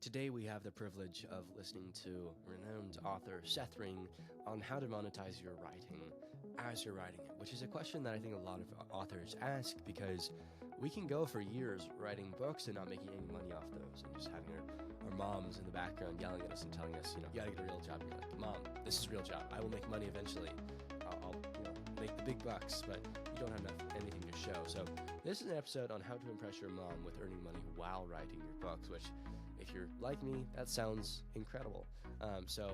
Today we have the privilege of listening to renowned author Seth on how to monetize your writing as you're writing it, which is a question that I think a lot of authors ask because we can go for years writing books and not making any money off those and just having our moms in the background yelling at us and telling us, you gotta get a real job. You're like, Mom, this is a real job. I will make money eventually. I'll make the big bucks, but you don't have anything to show. So this is an episode on how to impress your mom with earning money while writing your books, which if you're like me, that sounds incredible. So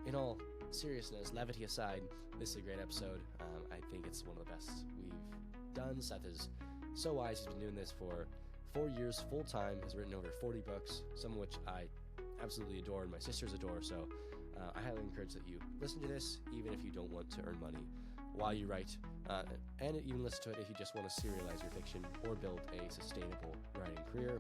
in all seriousness, levity aside, this is a great episode. I think it's one of the best we've done. Seth is so wise. He's been doing this for 4 years full time, has written over 40 books, some of which I absolutely adore and my sisters adore. So I highly encourage that you listen to this, even if you don't want to earn money while you write, and even listen to it if you just want to serialize your fiction or build a sustainable writing career.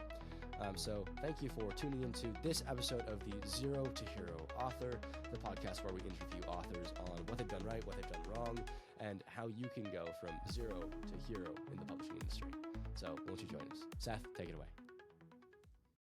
So thank you for tuning into this episode of the Zero to Hero Author, the podcast where we interview authors on what they've done right, what they've done wrong, and how you can go from zero to hero in the publishing industry. So won't you join us? Seth, take it away.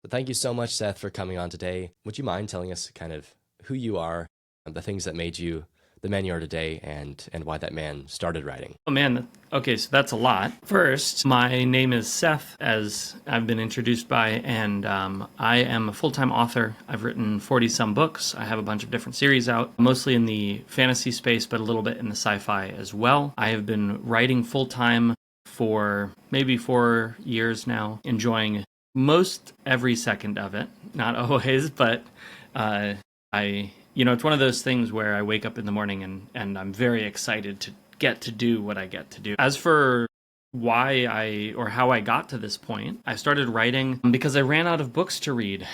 So thank you so much, Seth, for coming on today. Would you mind telling us kind of who you are, the things that made you the man you are today, and why that man started writing? Oh man, okay, so that's a lot. First, my name is Seth, as I've been introduced by, and I am a full-time author. I've written 40-some books. I have a bunch of different series out, mostly in the fantasy space, but a little bit in the sci-fi as well. I have been writing full-time for maybe 4 years now, enjoying most every second of it. Not always, but it's one of those things where I wake up in the morning and I'm very excited to get to do what I get to do. As for how I got to this point, I started writing because I ran out of books to read.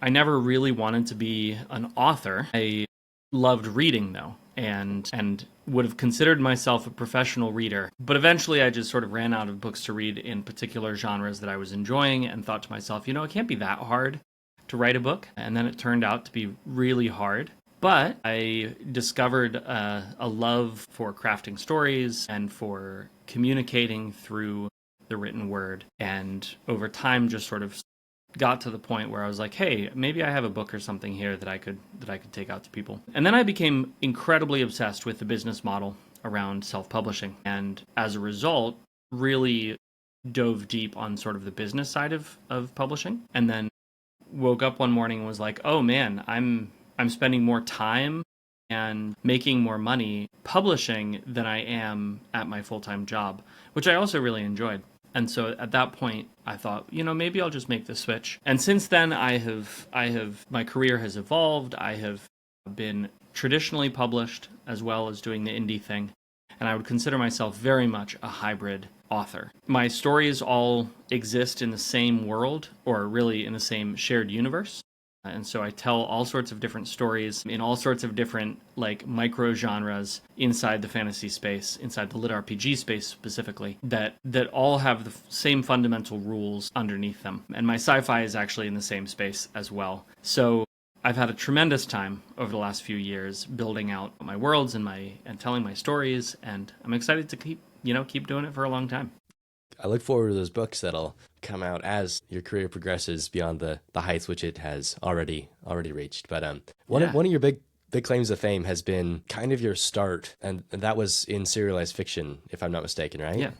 I never really wanted to be an author. I loved reading though, and would have considered myself a professional reader. But eventually I just sort of ran out of books to read in particular genres that I was enjoying and thought to myself, it can't be that hard to write a book. And then it turned out to be really hard. But I discovered a love for crafting stories and for communicating through the written word. And over time, just sort of got to the point where I was like, hey, maybe I have a book or something here that I could take out to people. And then I became incredibly obsessed with the business model around self-publishing. And as a result, really dove deep on sort of the business side of publishing. And then woke up one morning and was like, oh man, I'm spending more time and making more money publishing than I am at my full-time job, which I also really enjoyed. And so at that point, I thought, maybe I'll just make the switch. And since then, my career has evolved. I have been traditionally published as well as doing the indie thing. And I would consider myself very much a hybrid author. My stories all exist in the same world, or really in the same shared universe. And so I tell all sorts of different stories in all sorts of different micro genres inside the fantasy space, inside the lit RPG space specifically, that all have the same fundamental rules underneath them. And my sci-fi is actually in the same space as well. So I've had a tremendous time over the last few years building out my worlds and telling my stories, and I'm excited to keep doing it for a long time. I look forward to those books that'll come out as your career progresses beyond the heights which it has already reached. But one of your big claims to fame has been kind of your start, and that was in serialized fiction, if I'm not mistaken, right? Yeah.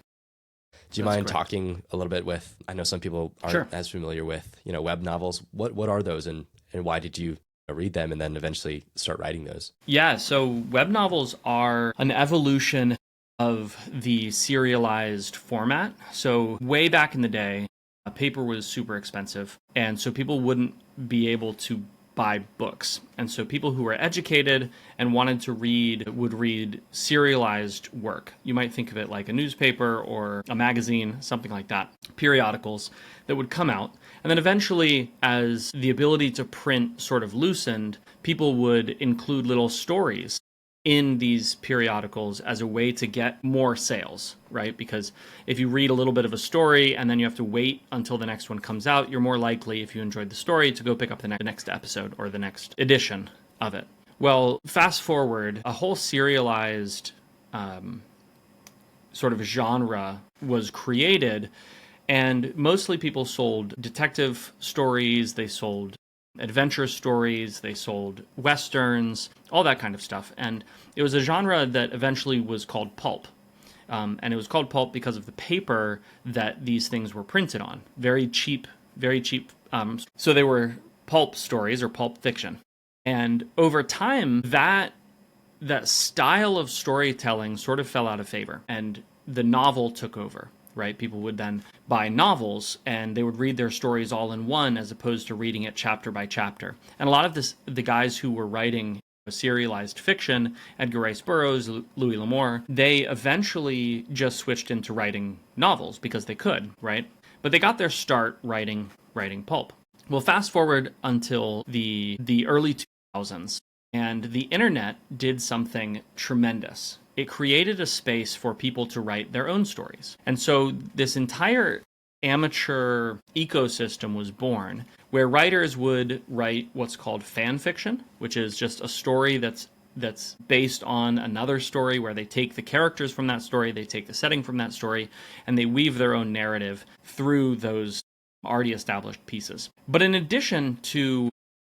Do you mind talking a little bit with? I know some people aren't as familiar with web novels. What are those, and why did you read them and then eventually start writing those? Yeah. So web novels are an evolution of the serialized format. So way back in the day, paper was super expensive, and so people wouldn't be able to buy books. And so people who were educated and wanted to read would read serialized work. You might think of it like a newspaper or a magazine, something like that, periodicals that would come out. And then eventually, as the ability to print sort of loosened, people would include little stories in these periodicals as a way to get more sales, right? Because if you read a little bit of a story and then you have to wait until the next one comes out, you're more likely, if you enjoyed the story, to go pick up the next episode or the next edition of it. Well, fast forward, a whole serialized sort of genre was created, and mostly people sold detective stories, they sold adventure stories, they sold westerns, all that kind of stuff. And it was a genre that eventually was called pulp. And it was called pulp because of the paper that these things were printed on. Very cheap, very cheap. So they were pulp stories or pulp fiction. And over time, that style of storytelling sort of fell out of favor, and the novel took over, right? People would then buy novels and they would read their stories all in one as opposed to reading it chapter by chapter. And a lot of the guys who were writing serialized fiction, Edgar Rice Burroughs, Louis L'Amour, they eventually just switched into writing novels because they could, right? But they got their start writing pulp. Well, fast forward until the early 2000s, and the internet did something tremendous. It created a space for people to write their own stories. And so this entire amateur ecosystem was born, where writers would write what's called fan fiction, which is just a story that's based on another story, where they take the characters from that story, they take the setting from that story, and they weave their own narrative through those already established pieces. But in addition to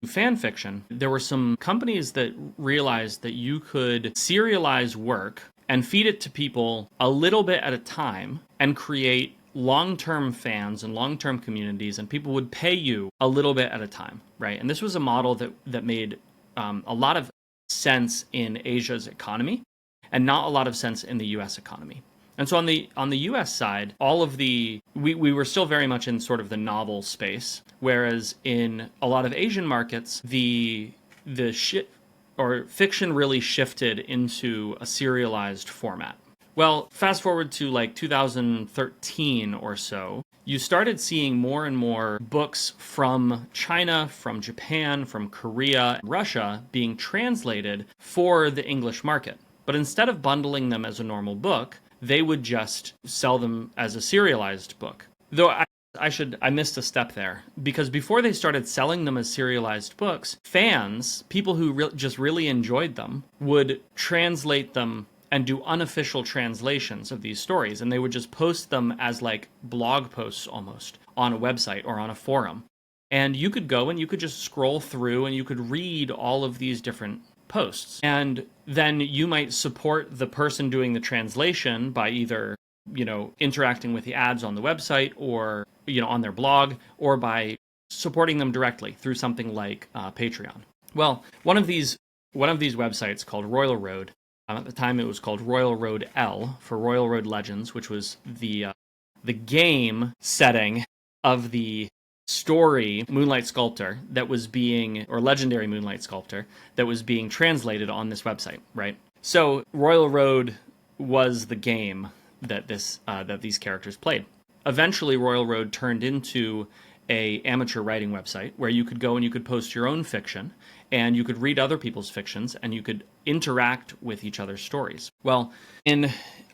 fan fiction, there were some companies that realized that you could serialize work and feed it to people a little bit at a time and create long-term fans and long-term communities, and people would pay you a little bit at a time, right? And this was a model that made a lot of sense in Asia's economy and not a lot of sense in the US economy. And so on the US side, we were still very much in sort of the novel space, whereas in a lot of Asian markets, the fiction really shifted into a serialized format. Well, fast forward to like 2013 or so, you started seeing more and more books from China, from Japan, from Korea, and Russia being translated for the English market. But instead of bundling them as a normal book, they would just sell them as a serialized book. Though I missed a step there, because before they started selling them as serialized books, fans, people who just really enjoyed them, would translate them and do unofficial translations of these stories, and they would just post them as like blog posts almost on a website or on a forum. And you could go and you could just scroll through and you could read all of these different posts. And then you might support the person doing the translation by either, interacting with the ads on the website or, on their blog, or by supporting them directly through something like Patreon. Well, one of these websites called Royal Road, at the time it was called Royal Road L for Royal Road Legends, which was the game setting of the story Moonlight Sculptor or Legendary Moonlight Sculptor that was being translated on this website, right? So Royal Road was the game that these characters played. Eventually, Royal Road turned into a amateur writing website where you could go and you could post your own fiction, and you could read other people's fictions, and you could interact with each other's stories. Well,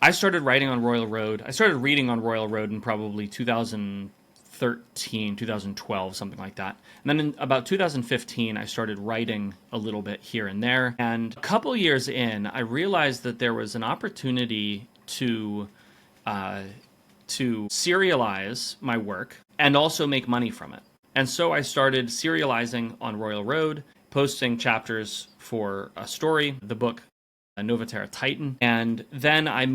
I started writing on Royal Road. I started reading on Royal Road in probably 2013, 2012, something like that. And then in about 2015, I started writing a little bit here and there. And a couple years in, I realized that there was an opportunity to serialize my work and also make money from it. And so I started serializing on Royal Road, posting chapters for a story, the book Novaterra Titan, and then I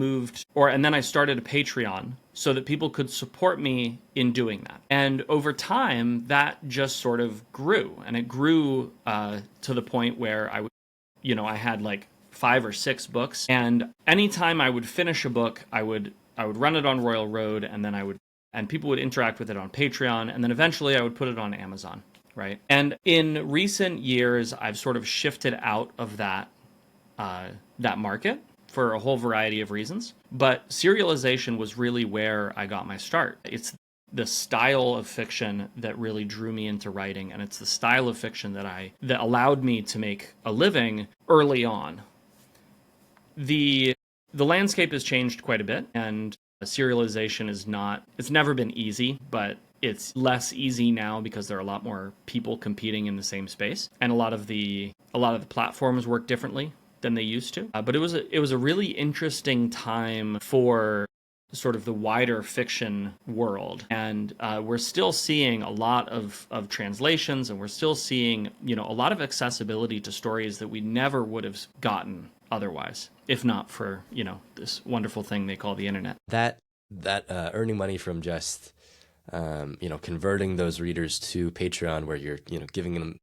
started a Patreon so that people could support me in doing that. And over time, that just sort of grew, and it grew to the point where I had like 5 or 6 books, and anytime I would finish a book, I would run it on Royal Road, and then people would interact with it on Patreon, and then eventually I would put it on Amazon, right? And in recent years, I've sort of shifted out of that market for a whole variety of reasons. But serialization was really where I got my start. It's the style of fiction that really drew me into writing, and it's the style of fiction that allowed me to make a living early on. The landscape has changed quite a bit, and serialization it's never been easy, but it's less easy now because there are a lot more people competing in the same space, and a lot of the platforms work differently than they used to. But it was a really interesting time for sort of the wider fiction world. And we're still seeing a lot of translations, and we're still seeing, a lot of accessibility to stories that we never would have gotten otherwise, if not for, this wonderful thing they call the internet. That earning money from just, converting those readers to Patreon, where you're, giving them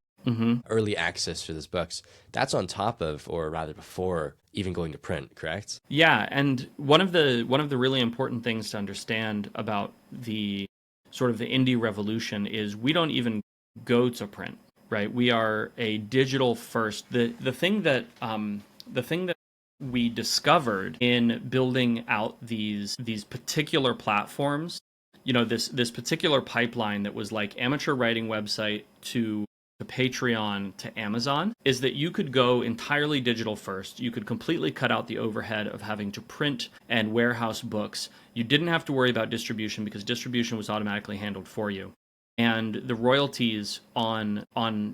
early access to those books, that's on top of, or rather before, even going to print, correct? Yeah, and one of the really important things to understand about the sort of the indie revolution is we don't even go to print, right? We are a digital first. The thing that we discovered in building out these particular platforms, this particular pipeline that was like amateur writing website to Patreon to Amazon, is that you could go entirely digital first. You could completely cut out the overhead of having to print and warehouse books. You didn't have to worry about distribution because distribution was automatically handled for you. And the royalties on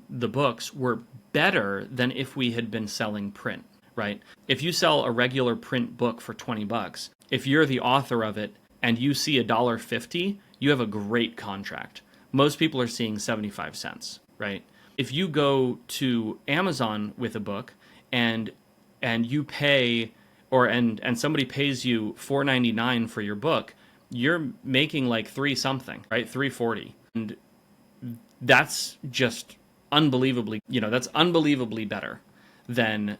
the books were better than if we had been selling print, right? If you sell a regular print book for $20, if you're the author of it and you see $1.50, you have a great contract. Most people are seeing 75 cents, right? If you go to Amazon with a book and you pay, and somebody pays you $4.99 for your book, you're making like $3 something, right? $3.40. And that's just unbelievably, that's unbelievably better than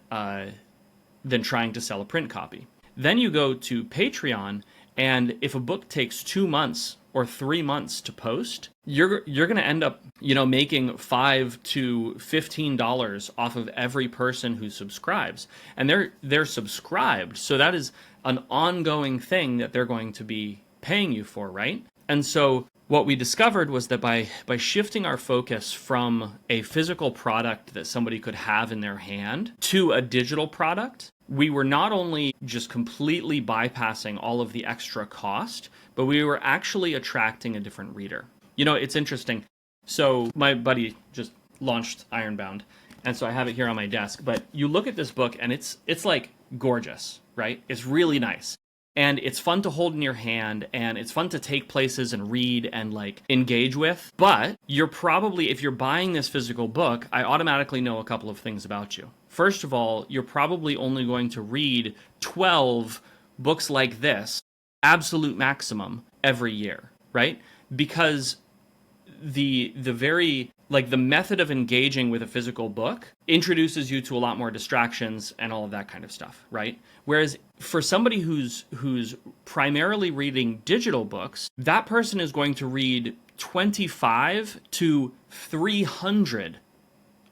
trying to sell a print copy. Then you go to Patreon, and if a book takes 2 months or 3 months to post, you're going to end up, making $5 to $15 off of every person who subscribes. And they're subscribed. So that is an ongoing thing that they're going to be paying you for, right? And so what we discovered was that by shifting our focus from a physical product that somebody could have in their hand to a digital product, we were not only just completely bypassing all of the extra cost, but we were actually attracting a different reader. It's interesting. So my buddy just launched Ironbound, and so I have it here on my desk. But you look at this book, and it's like gorgeous, right? It's really nice. And it's fun to hold in your hand, and it's fun to take places and read and like engage with. But you're probably, if you're buying this physical book, I automatically know a couple of things about you. First of all, you're probably only going to read 12 books like this, absolute maximum, every year, right? Because the very, like, the method of engaging with a physical book introduces you to a lot more distractions and all of that kind of stuff, right? Whereas for somebody who's primarily reading digital books, that person is going to read 25 to 300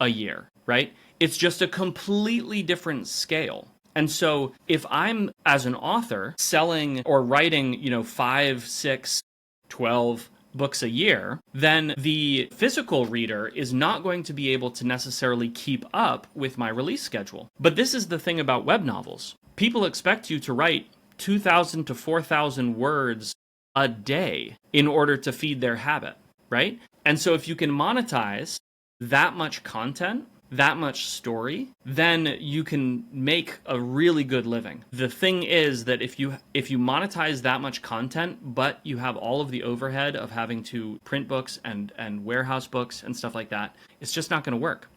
a year, right? It's just a completely different scale. And so if I'm, as an author, selling or writing, 5, 6, 12 books a year, then the physical reader is not going to be able to necessarily keep up with my release schedule. But this is the thing about web novels. People expect you to write 2,000 to 4,000 words a day in order to feed their habit, right? And so if you can monetize that much content, that much story, then you can make a really good living. The thing is that if you monetize that much content, but you have all of the overhead of having to print books and warehouse books and stuff like that, it's just not going to work,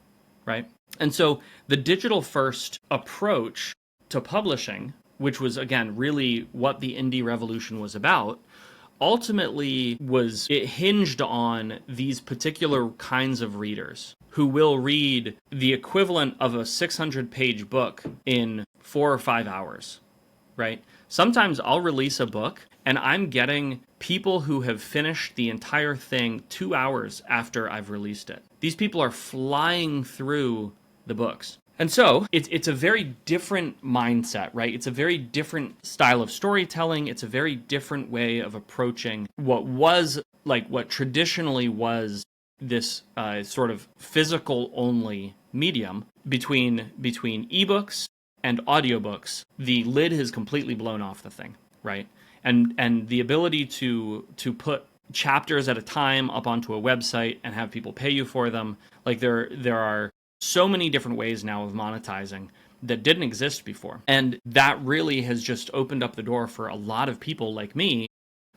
right? And so the digital first approach to publishing, which was, again, really what the indie revolution was about, ultimately it hinged on these particular kinds of readers who will read the equivalent of a 600-page book in 4 or 5 hours, right? Sometimes I'll release a book and I'm getting people who have finished the entire thing 2 hours after I've released it. These people are flying through the books. And so it's a very different mindset, right? It's a very different style of storytelling. It's a very different way of approaching what traditionally was this sort of physical only medium. Between ebooks and audiobooks, the lid has completely blown off the thing, right? And the ability to put chapters at a time up onto a website and have people pay you for them, like there are so many different ways now of monetizing that didn't exist before. And that really has just opened up the door for a lot of people like me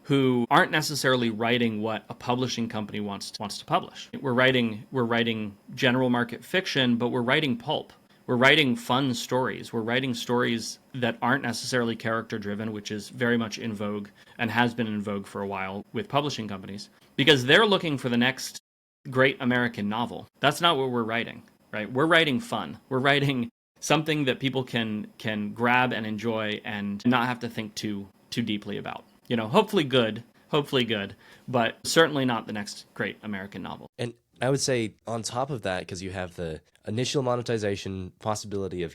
who aren't necessarily writing what a publishing company wants to publish. We're writing general market fiction, but we're writing pulp. We're writing fun stories. We're writing stories that aren't necessarily character driven, which is very much in vogue and has been in vogue for a while with publishing companies, because they're looking for the next great American novel. That's not what we're writing, right? We're writing fun. We're writing something that people can grab and enjoy and not have to think too deeply about. Hopefully good, but certainly not the next great American novel. And I would say on top of that, because you have the initial monetization possibility of,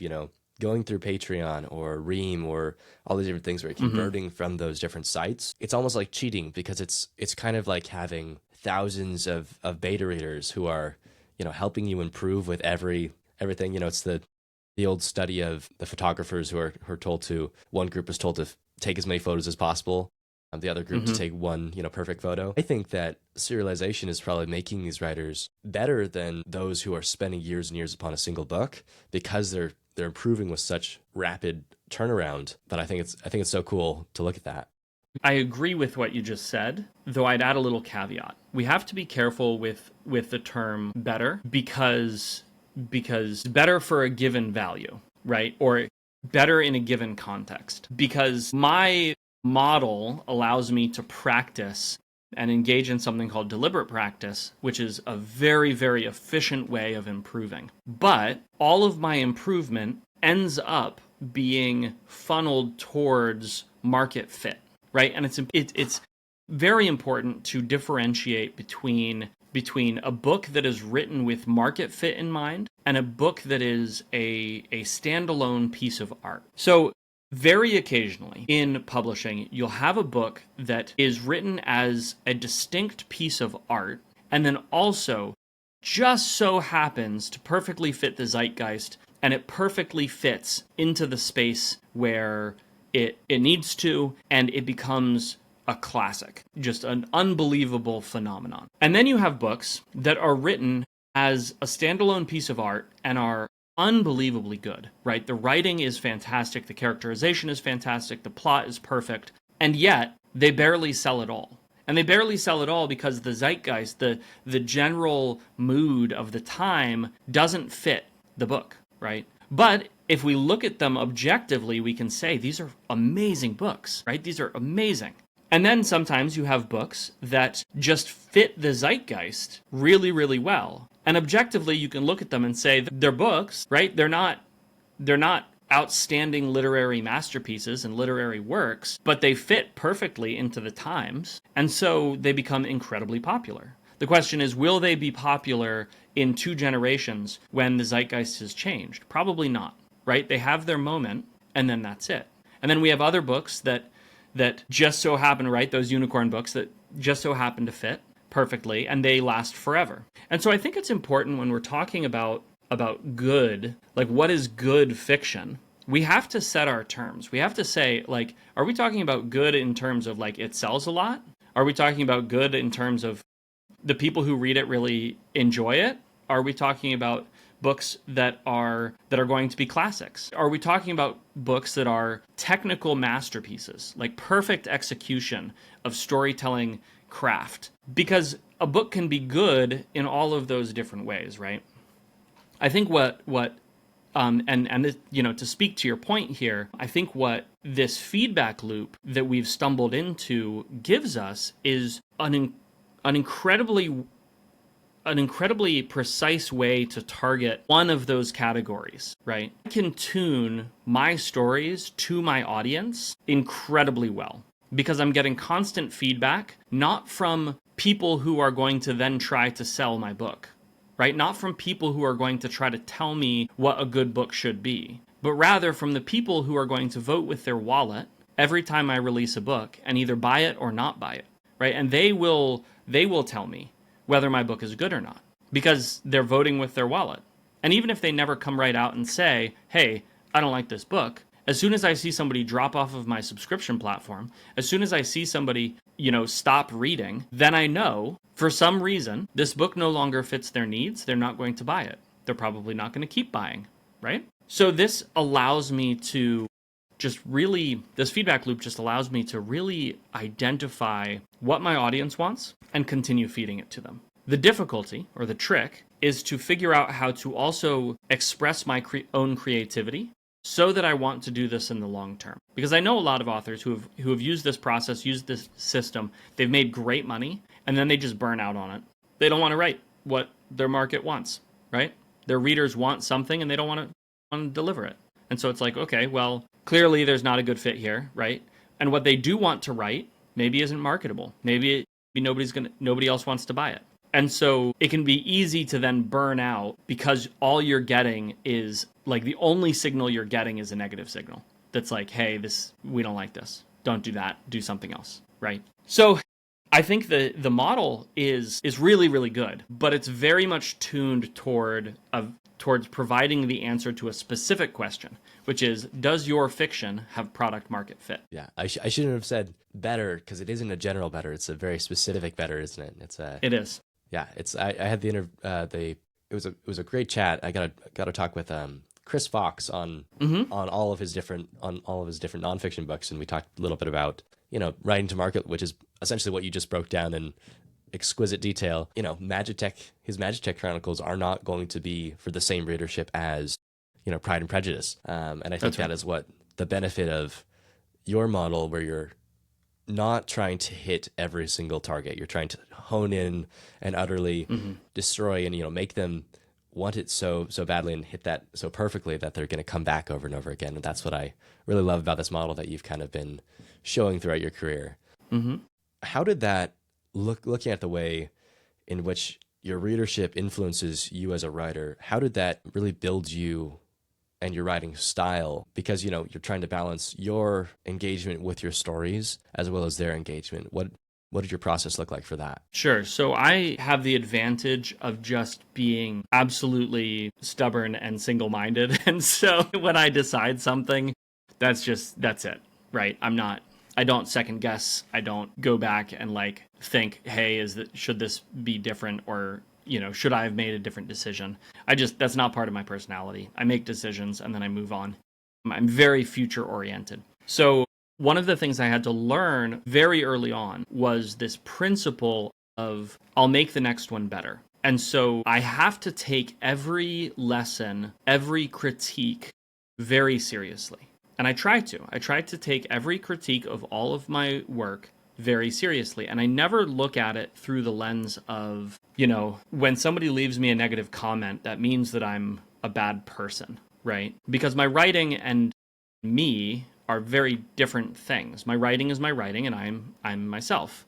going through Patreon or Ream or all these different things where you're converting from those different sites, it's almost like cheating, because it's kind of like having thousands of beta readers who are, helping you improve with everything. It's the old study of the photographers who are told to, one group is told to take as many photos as possible, the other group to take one, perfect photo. I think that serialization is probably making these writers better than those who are spending years and years upon a single book, because they're improving with such rapid turnaround. But I think it's so cool to look at that. I agree with what you just said, though I'd add a little caveat. We have to be careful with the term better, because better for a given value, right? Or better in a given context. Because my model allows me to practice and engage in something called deliberate practice, which is a very, very efficient way of improving. But all of my improvement ends up being funneled towards market fit, right? And it's very important to differentiate between a book that is written with market fit in mind and a book that is a standalone piece of art. So very occasionally in publishing, you'll have a book that is written as a distinct piece of art, and then also just so happens to perfectly fit the zeitgeist, and it perfectly fits into the space where it needs to, and it becomes a classic, just an unbelievable phenomenon. And then you have books that are written as a standalone piece of art and are unbelievably good, right? The writing is fantastic, the characterization is fantastic, the plot is perfect, and yet they barely sell at all. And they barely sell at all because the zeitgeist, the general mood of the time doesn't fit the book, right? But if we look at them objectively, we can say these are amazing books, right? These are amazing. And then sometimes you have books that just fit the zeitgeist really, really well. And objectively, you can look at them and say they're books, right? They're not outstanding literary masterpieces and literary works, but they fit perfectly into the times. And so they become incredibly popular. The question is, will they be popular in 2 generations when the zeitgeist has changed? Probably not, right? They have their moment, and then that's it. And then we have other books that just so happen, right? Those unicorn books that just so happen to fit perfectly, and they last forever. And so I think it's important when we're talking about good, like what is good fiction, we have to set our terms. We have to say, like, are we talking about good in terms of like it sells a lot? Are we talking about good in terms of the people who read it really enjoy it? Are we talking about books that are going to be classics? Are we talking about books that are technical masterpieces, like perfect execution of storytelling craft? Because a book can be good in all of those different ways, right? I think and this, to speak to your point here, I think what this feedback loop that we've stumbled into gives us is an incredibly precise way to target one of those categories, right? I can tune my stories to my audience incredibly well because I'm getting constant feedback, not from people who are going to then try to sell my book, right? Not from people who are going to try to tell me what a good book should be, but rather from the people who are going to vote with their wallet every time I release a book and either buy it or not buy it, right? And they will tell me whether my book is good or not, because they're voting with their wallet. And even if they never come right out and say, hey, I don't like this book, as soon as I see somebody drop off of my subscription platform, as soon as I see somebody, stop reading, then I know for some reason this book no longer fits their needs. They're not going to buy it. They're probably not going to keep buying, right? So this allows me to this feedback loop just allows me to really identify what my audience wants and continue feeding it to them. The difficulty, or the trick, is to figure out how to also express my own creativity so that I want to do this in the long term. Because I know a lot of authors who have used this process, used this system, they've made great money, and then they just burn out on it. They don't want to write what their market wants, right? Their readers want something and they don't want to deliver it. And so it's like, okay, well, clearly there's not a good fit here, right? And what they do want to write maybe isn't marketable. Maybe nobody else wants to buy it. And so it can be easy to then burn out because all you're getting is like the only signal you're getting is a negative signal. That's like, hey, we don't like this. Don't do that. Do something else, right? So I think the model is really, really good, but it's very much tuned towards providing the answer to a specific question, which is, does your fiction have product market fit? Yeah, I shouldn't have said better, because it isn't a general better. It's a very specific better, isn't it? It is. Yeah, I had it was a great chat. I got to talk with Chris Fox on all of his different nonfiction books, and we talked a little bit about writing to market, which is essentially what you just broke down in exquisite detail. His Magitech Chronicles are not going to be for the same readership as Pride and Prejudice, and I think that is what the benefit of your model, where you're not trying to hit every single target. You're trying to hone in and utterly destroy and make them want it so badly and hit that so perfectly that they're going to come back over and over again. And that's what I really love about this model that you've kind of been showing throughout your career. How did that looking at the way in which your readership influences you as a writer, how did that really build you and your writing style? Because you're trying to balance your engagement with your stories as well as their engagement. What did your process look like for that? Sure. So I have the advantage of just being absolutely stubborn and single-minded. And so when I decide something, that's it, right? I don't second guess. I don't go back and think, hey, should this be different, or should I have made a different decision? That's not part of my personality. I make decisions and then I move on. I'm very future oriented. So one of the things I had to learn very early on was this principle of I'll make the next one better. And so I have to take every lesson, every critique very seriously. And I try to take every critique of all of my work very seriously. And I never look at it through the lens of, when somebody leaves me a negative comment, that means that I'm a bad person, right? Because my writing and me are very different things. My writing is my writing, and I'm myself.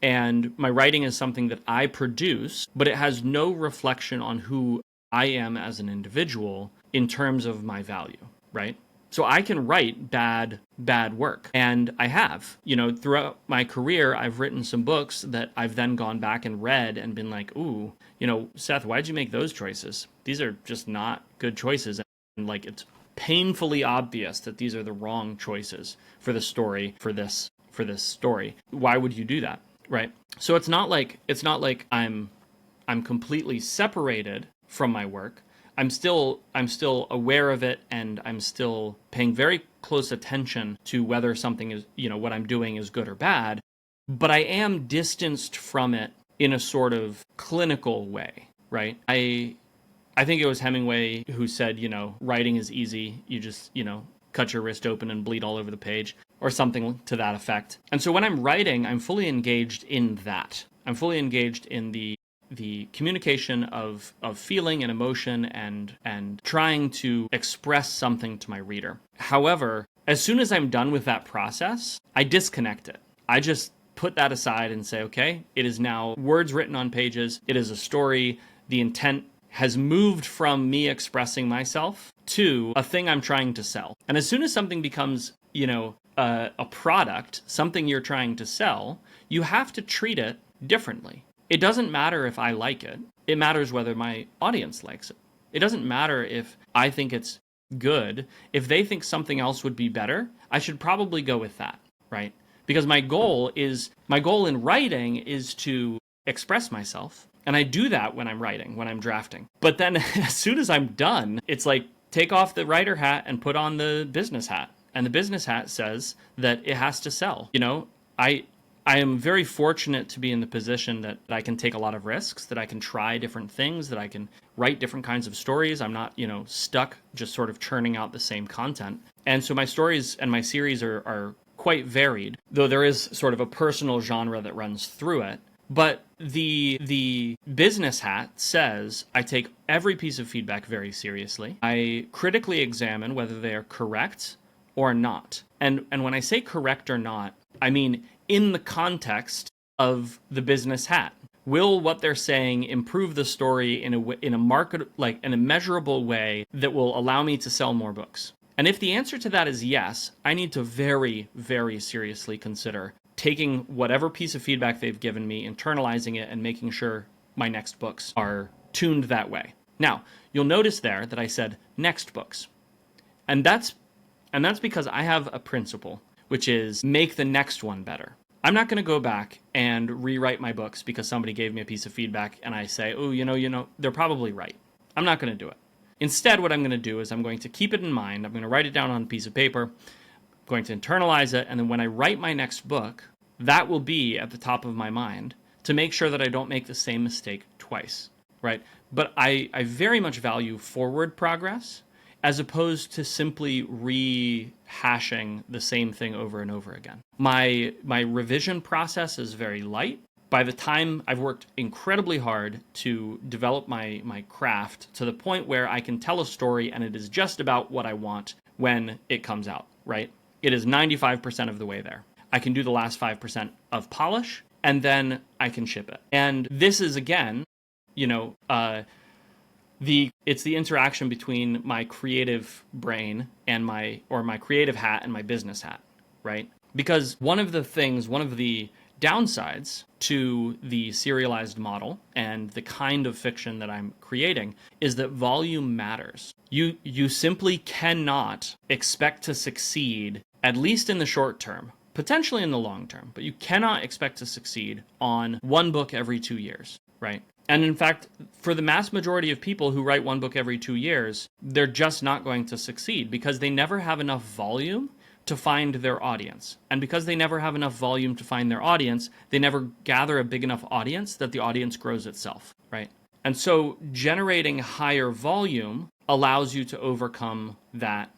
And my writing is something that I produce, but it has no reflection on who I am as an individual in terms of my value, right? So I can write bad work. And I have, throughout my career, I've written some books that I've then gone back and read and been like, ooh, Seth, why'd you make those choices? These are just not good choices. And it's painfully obvious that these are the wrong choices for the story, for this story. Why would you do that? Right? So it's not like I'm completely separated from my work. I'm still aware of it, and I'm still paying very close attention to whether something is, what I'm doing is good or bad, but I am distanced from it in a sort of clinical way, right? I think it was Hemingway who said, writing is easy. You just, cut your wrist open and bleed all over the page, or something to that effect. And so when I'm writing, I'm fully engaged in that. I'm fully engaged in the communication of feeling and emotion and trying to express something to my reader. However, as soon as I'm done with that process, I disconnect it. I just put that aside and say, okay, it is now words written on pages. It is a story. The intent has moved from me expressing myself to a thing I'm trying to sell. And as soon as something becomes, a product, something you're trying to sell, you have to treat it differently. It doesn't matter if I like it. It matters whether my audience likes it. It doesn't matter if I think it's good. If they think something else would be better, I should probably go with that, right? Because my goal in writing is to express myself. And I do that when I'm writing, when I'm drafting. But then as soon as I'm done, it's like take off the writer hat and put on the business hat. And the business hat says that it has to sell. I am very fortunate to be in the position that I can take a lot of risks, that I can try different things, that I can write different kinds of stories. I'm not, stuck just sort of churning out the same content. And so my stories and my series are quite varied, though there is sort of a personal genre that runs through it. But the business hat says I take every piece of feedback very seriously. I critically examine whether they are correct or not. And when I say correct or not, I mean in the context of the business hat. Will what they're saying improve the story in a measurable way that will allow me to sell more books? And if the answer to that is yes, I need to very, very seriously consider taking whatever piece of feedback they've given me, internalizing it, and making sure my next books are tuned that way. Now, you'll notice there that I said next books. And that's because I have a principle, which is make the next one better. I'm not going to go back and rewrite my books because somebody gave me a piece of feedback and I say, oh, they're probably right. I'm not going to do it. Instead, what I'm going to do is I'm going to keep it in mind. I'm going to write it down on a piece of paper. I'm going to internalize it. And then when I write my next book, that will be at the top of my mind to make sure that I don't make the same mistake twice, right? But I very much value forward progress as opposed to simply rehashing the same thing over and over again. My revision process is very light. By the time I've worked incredibly hard to develop my craft to the point where I can tell a story and it is just about what I want when it comes out, right? It is 95% of the way there. I can do the last 5% of polish and then I can ship it. And this is, again, it's the interaction between my creative brain and my creative hat and my business hat, right? Because one of the downsides to the serialized model and the kind of fiction that I'm creating is that volume matters. You simply cannot expect to succeed, at least in the short term, potentially in the long term, but you cannot expect to succeed on one book every 2 years, right? And in fact, for the mass majority of people who write one book every 2 years, they're just not going to succeed because they never have enough volume to find their audience. And because they never have enough volume to find their audience, they never gather a big enough audience that the audience grows itself, right? And so generating higher volume allows you to overcome that.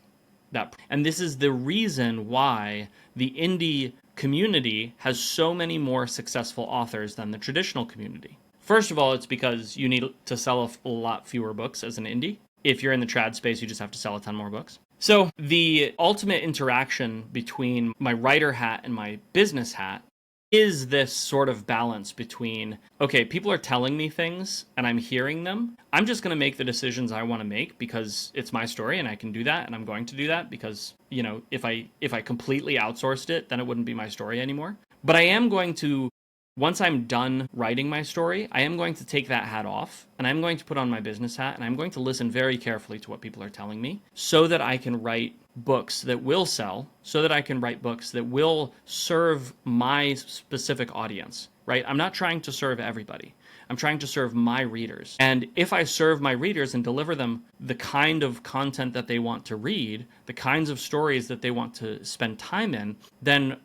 And this is the reason why the indie community has so many more successful authors than the traditional community. First of all, it's because you need to sell a lot fewer books as an indie. If you're in the trad space, you just have to sell a ton more books. So the ultimate interaction between my writer hat and my business hat is this sort of balance between, okay, people are telling me things and I'm hearing them. I'm just going to make the decisions I want to make because it's my story and I can do that, and I'm going to do that because, if I completely outsourced it, then it wouldn't be my story anymore. But I am going to, once I'm done writing my story, I am going to take that hat off and I'm going to put on my business hat and I'm going to listen very carefully to what people are telling me so that I can write books that will sell, so that I can write books that will serve my specific audience, right? I'm not trying to serve everybody. I'm trying to serve my readers. And if I serve my readers and deliver them the kind of content that they want to read, the kinds of stories that they want to spend time in, then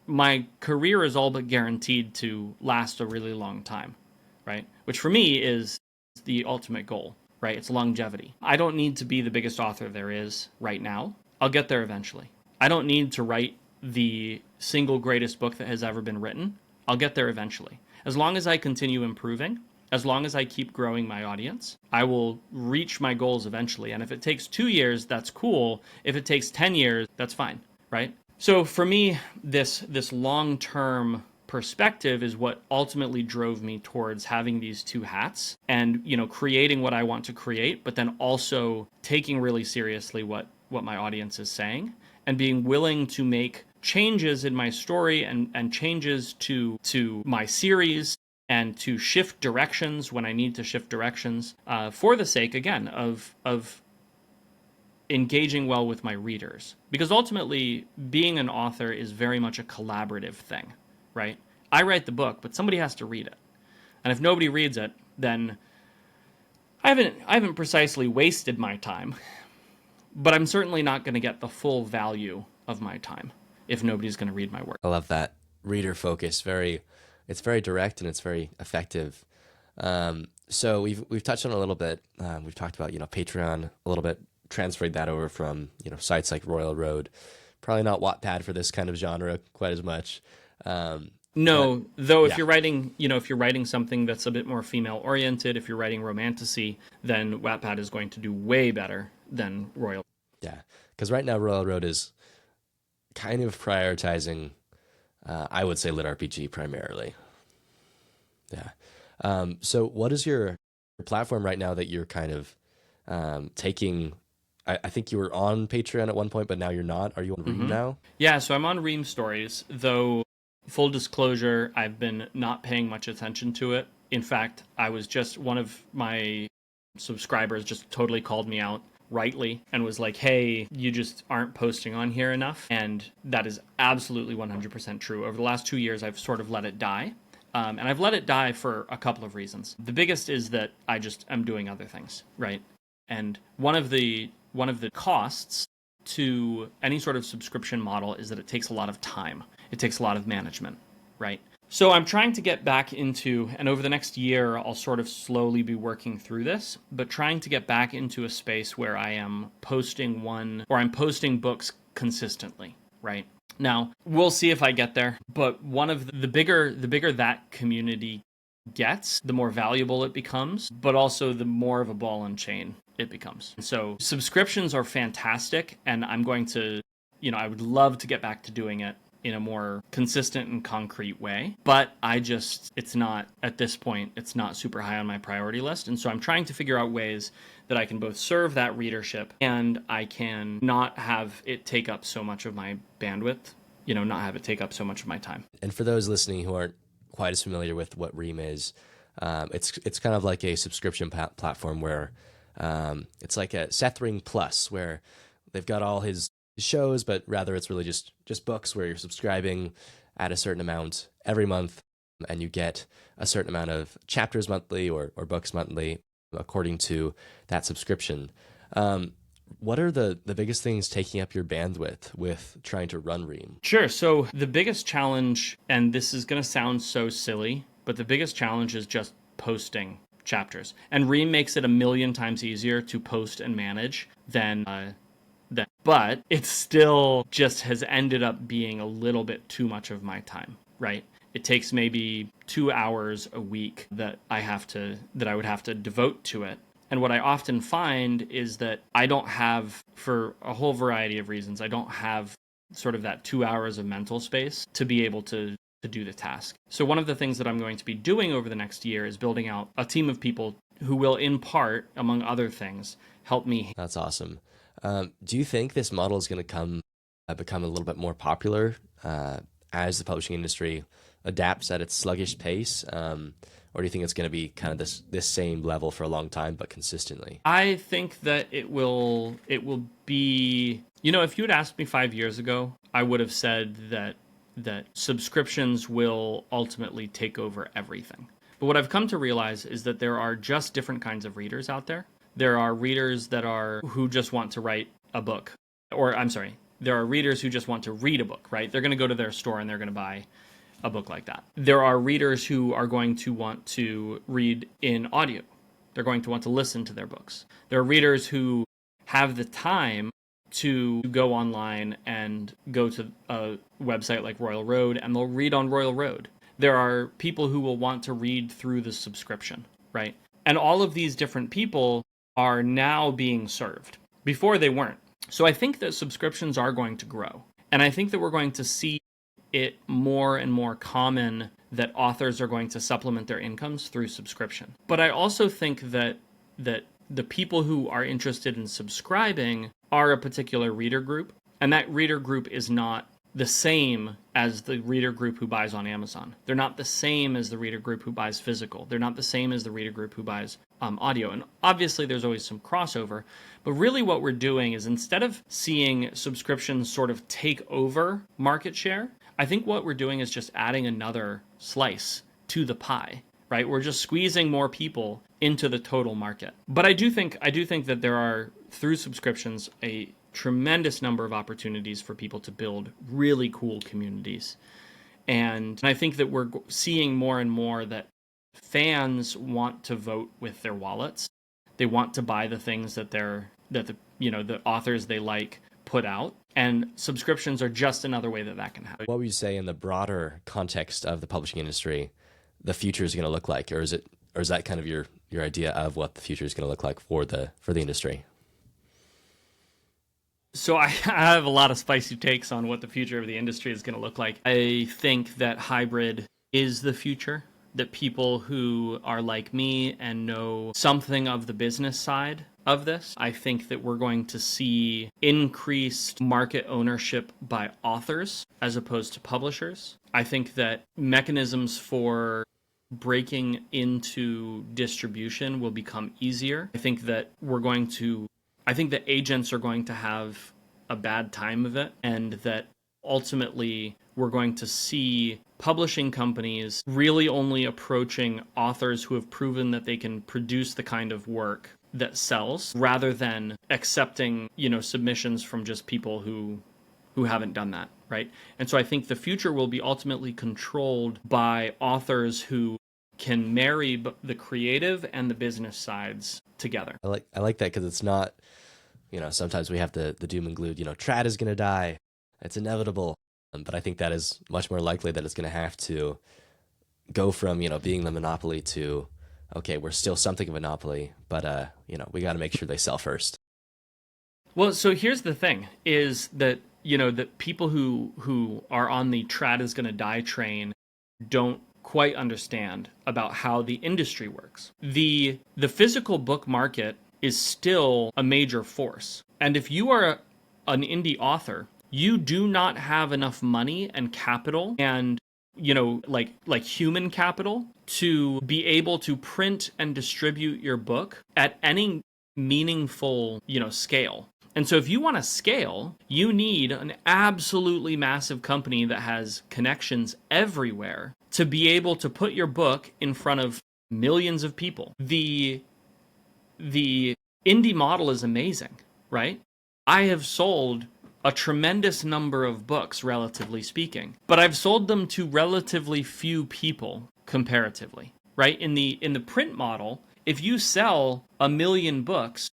my career is all but guaranteed to last a really long time, right? Which for me is the ultimate goal, right? It's longevity. I don't need to be the biggest author there is right now. I'll get there eventually. I don't need to write the single greatest book that has ever been written. I'll get there eventually. As long as I continue improving, as long as I keep growing my audience, I will reach my goals eventually. And if it takes 2 years, that's cool. If it takes 10 years, that's fine, right? So for me, this long-term perspective is what ultimately drove me towards having these two hats and, creating what I want to create, but then also taking really seriously what my audience is saying and being willing to make changes in my story and changes to my series and to shift directions when I need to shift directions for the sake, again, of engaging well with my readers. Because ultimately, being an author is very much a collaborative thing, right? I write the book, but somebody has to read it. And if nobody reads it, then I haven't precisely wasted my time, but I'm certainly not going to get the full value of my time if nobody's going to read my work. I love that reader focus. It's very direct and it's very effective. So we've touched on it a little bit. We've talked about, Patreon a little bit, transferred that over from, sites like Royal Road. Probably not Wattpad for this kind of genre quite as much. No, though, if you're writing something that's a bit more female oriented, if you're writing romantasy, then Wattpad is going to do way better than Royal. Yeah, because right now Royal Road is kind of prioritizing, I would say, lit RPG primarily. Yeah. So what is your platform right now that you're kind of taking? I think you were on Patreon at one point, but now you're not. Are you on Ream now? Yeah, so I'm on Ream Stories, though. Full disclosure, I've been not paying much attention to it. In fact, I was just, one of my subscribers just totally called me out rightly and was like, hey, you just aren't posting on here enough. And that is absolutely 100% true. Over the last 2 years, I've sort of let it die. And I've let it die for a couple of reasons. The biggest is that I just am doing other things, right? And one of the costs to any sort of subscription model is that it takes a lot of time. It takes a lot of management, right? So I'm trying to get back into, and over the next year, I'll sort of slowly be working through this, but trying to get back into a space where I am posting I'm posting books consistently, right? Now, we'll see if I get there, but one of the bigger that community gets, the more valuable it becomes, but also the more of a ball and chain it becomes. So subscriptions are fantastic, and I'm going to, I would love to get back to doing it in a more consistent and concrete way. But it's not, at this point, it's not super high on my priority list. And so I'm trying to figure out ways that I can both serve that readership and I can not have it take up so much of my bandwidth, not have it take up so much of my time. And for those listening who aren't quite as familiar with what Ream is, it's kind of like a subscription platform where it's like a Seth Ring Plus, where they've got all his shows, but rather it's really just books where you're subscribing at a certain amount every month, and you get a certain amount of chapters monthly or books monthly according to that subscription. What are the biggest things taking up your bandwidth with trying to run Ream? Sure. So the biggest challenge, and this is going to sound so silly, but the biggest challenge is just posting chapters. And Ream makes it a million times easier to post and manage than but it still just has ended up being a little bit too much of my time, right? It takes maybe 2 hours a week that I would have to devote to it. And what I often find is that I don't have, for a whole variety of reasons, I don't have sort of that 2 hours of mental space to be able to do the task. So one of the things that I'm going to be doing over the next year is building out a team of people who will, in part, among other things, help me. That's awesome. Do you think this model is going to become a little bit more popular as the publishing industry adapts at its sluggish pace? Or do you think it's going to be kind of this same level for a long time, but consistently? I think that it will be, if you had asked me 5 years ago, I would have said that subscriptions will ultimately take over everything. But what I've come to realize is that there are just different kinds of readers out there. There are readers who just want to write a book. There are readers who just want to read a book, right? They're going to go to their store and they're going to buy a book like that. There are readers who are going to want to read in audio. They're going to want to listen to their books. There are readers who have the time to go online and go to a website like Royal Road, and they'll read on Royal Road. There are people who will want to read through the subscription, right? And all of these different people are now being served. Before they weren't. So I think that subscriptions are going to grow. And I think that we're going to see it more and more common that authors are going to supplement their incomes through subscription. But I also think that the people who are interested in subscribing are a particular reader group, and that reader group is not the same as the reader group who buys on Amazon. They're not the same as the reader group who buys physical. They're not the same as the reader group who buys audio. And obviously there's always some crossover, but really what we're doing is, instead of seeing subscriptions sort of take over market share, I think what we're doing is just adding another slice to the pie, right? We're just squeezing more people into the total market. But I do think that there are, through subscriptions, a tremendous number of opportunities for people to build really cool communities. And I think that we're seeing more and more that fans want to vote with their wallets. They want to buy the things that the authors they like put out, and subscriptions are just another way that can happen. What would you say in the broader context of the publishing industry, the future is going to look like, or is that kind of your idea of what the future is going to look like for the industry? So I have a lot of spicy takes on what the future of the industry is going to look like. I think that hybrid is the future, that people who are like me and know something of the business side of this, I think that we're going to see increased market ownership by authors as opposed to publishers. I think that mechanisms for breaking into distribution will become easier. I think that agents are going to have a bad time of it, and that ultimately we're going to see publishing companies really only approaching authors who have proven that they can produce the kind of work that sells, rather than accepting, submissions from just people who haven't done that, right? And so I think the future will be ultimately controlled by authors who can marry the creative and the business sides together. I like that, because it's not, sometimes we have the doom and gloom, trad is going to die. It's inevitable. But I think that is much more likely that it's going to have to go from, being the monopoly to, okay, we're still something of a monopoly, but, we got to make sure they sell first. Well, so here's the thing, is that, that people who are on the trad is going to die train don't quite understand about how the industry works. The physical book market is still a major force. And if you are an indie author, you do not have enough money and capital and, like human capital to be able to print and distribute your book at any meaningful, scale. And so if you want to scale, you need an absolutely massive company that has connections everywhere to be able to put your book in front of millions of people. The indie model is amazing, right? I have sold a tremendous number of books, relatively speaking, but I've sold them to relatively few people comparatively, right? In the print model, if you sell 1 million books,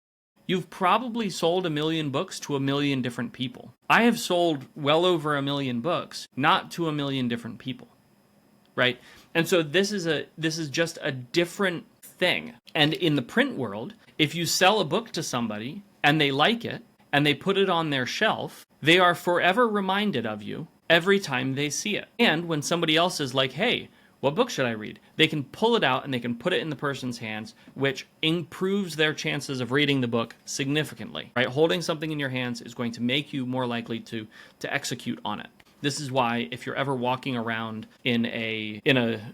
you've probably sold 1 million books to 1 million different people. I have sold well over 1 million books, not to 1 million different people, right? And so this is just a different thing. And in the print world, if you sell a book to somebody and they like it, and they put it on their shelf, they are forever reminded of you every time they see it. And when somebody else is like, hey, what book should I read? They can pull it out and they can put it in the person's hands, which improves their chances of reading the book significantly, right? Holding something in your hands is going to make you more likely to execute on it. This is why if you're ever walking around in a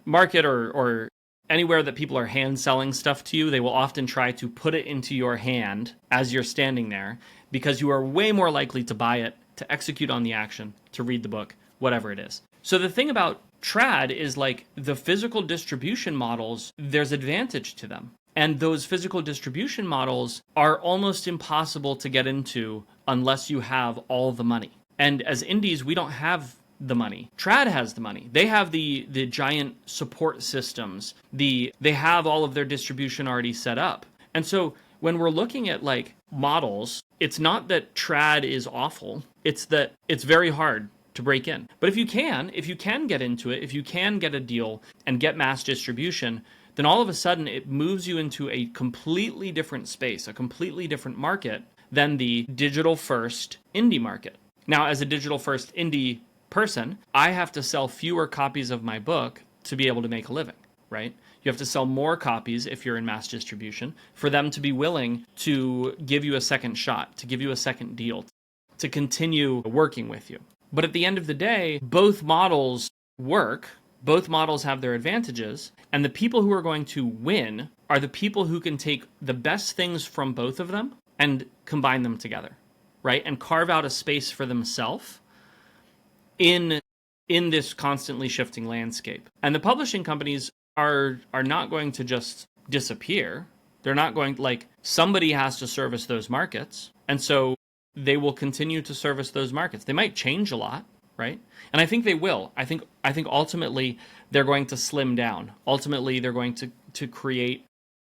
market or anywhere that people are hand selling stuff to you, they will often try to put it into your hand as you're standing there, because you are way more likely to buy it, to execute on the action, to read the book, whatever it is. So the thing about trad is, like, the physical distribution models, there's advantage to them. And those physical distribution models are almost impossible to get into unless you have all the money. And as indies, we don't have the money. Trad has the money. They have the giant support systems. They have all of their distribution already set up. And so when we're looking at like models, it's not that trad is awful. It's that it's very hard to break in. But if you can get into it, if you can get a deal and get mass distribution, then all of a sudden it moves you into a completely different space, a completely different market than the digital first indie market. Now, as a digital first indie person, I have to sell fewer copies of my book to be able to make a living, right? You have to sell more copies if you're in mass distribution for them to be willing to give you a second shot, to give you a second deal, to continue working with you. But at the end of the day, both models work, both models have their advantages, and the people who are going to win are the people who can take the best things from both of them and combine them together, right? And carve out a space for themselves in this constantly shifting landscape. And the publishing companies are not going to just disappear. They're not going, like, somebody has to service those markets. And so they will continue to service those markets. They might change a lot, right? And I think they will. I think ultimately they're going to slim down. Ultimately, they're going to create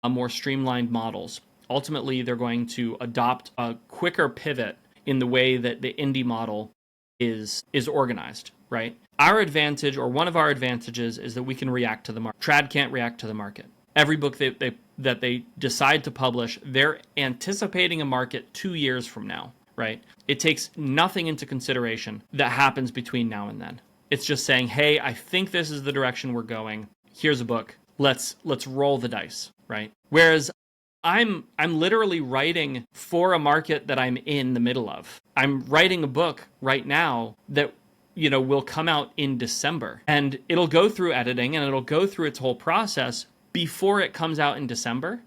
a more streamlined models. Ultimately, they're going to adopt a quicker pivot in the way that the indie model is organized, right? Our advantage, or one of our advantages, is that we can react to the market. Trad can't react to the market. Every book that they decide to publish, they're anticipating a market 2 years from now, right? It takes nothing into consideration that happens between now and then. It's just saying, hey, I think this is the direction we're going. Here's a book. Let's roll the dice, right? Whereas I'm literally writing for a market that I'm in the middle of. I'm writing a book right now that, you know, will come out in December, and it'll go through editing and it'll go through its whole process before it comes out in December.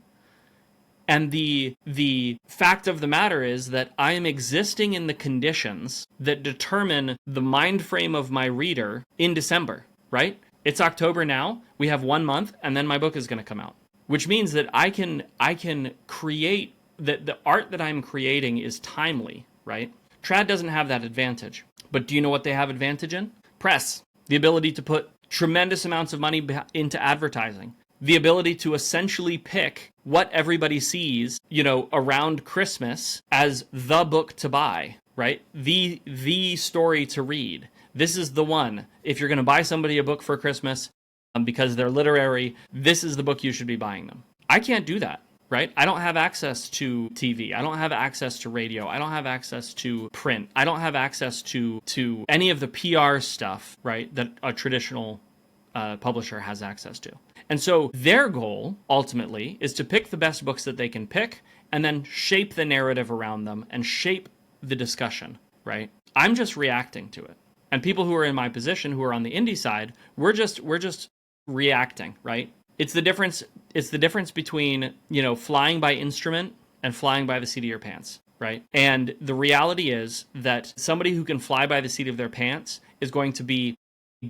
And the fact of the matter is that I am existing in the conditions that determine the mind frame of my reader in December, right? It's October now. We have 1 month, and then my book is going to come out, which means that I can create that the art that I'm creating is timely, right? Trad doesn't have that advantage. But do you know what they have advantage in? Press. The ability to put tremendous amounts of money into advertising. The ability to essentially pick what everybody sees, you know, around Christmas as the book to buy, right? The story to read. This is the one. If you're going to buy somebody a book for Christmas because they're literary, this is the book you should be buying them. I can't do that, right? I don't have access to TV. I don't have access to radio. I don't have access to print. I don't have access to any of the PR stuff, right, that a traditional publisher has access to. And so their goal, ultimately, is to pick the best books that they can pick and then shape the narrative around them and shape the discussion, right? I'm just reacting to it. And people who are in my position, who are on the indie side, we're just reacting, right? It's the difference between, you know, flying by instrument and flying by the seat of your pants, right? And the reality is that somebody who can fly by the seat of their pants is going to be a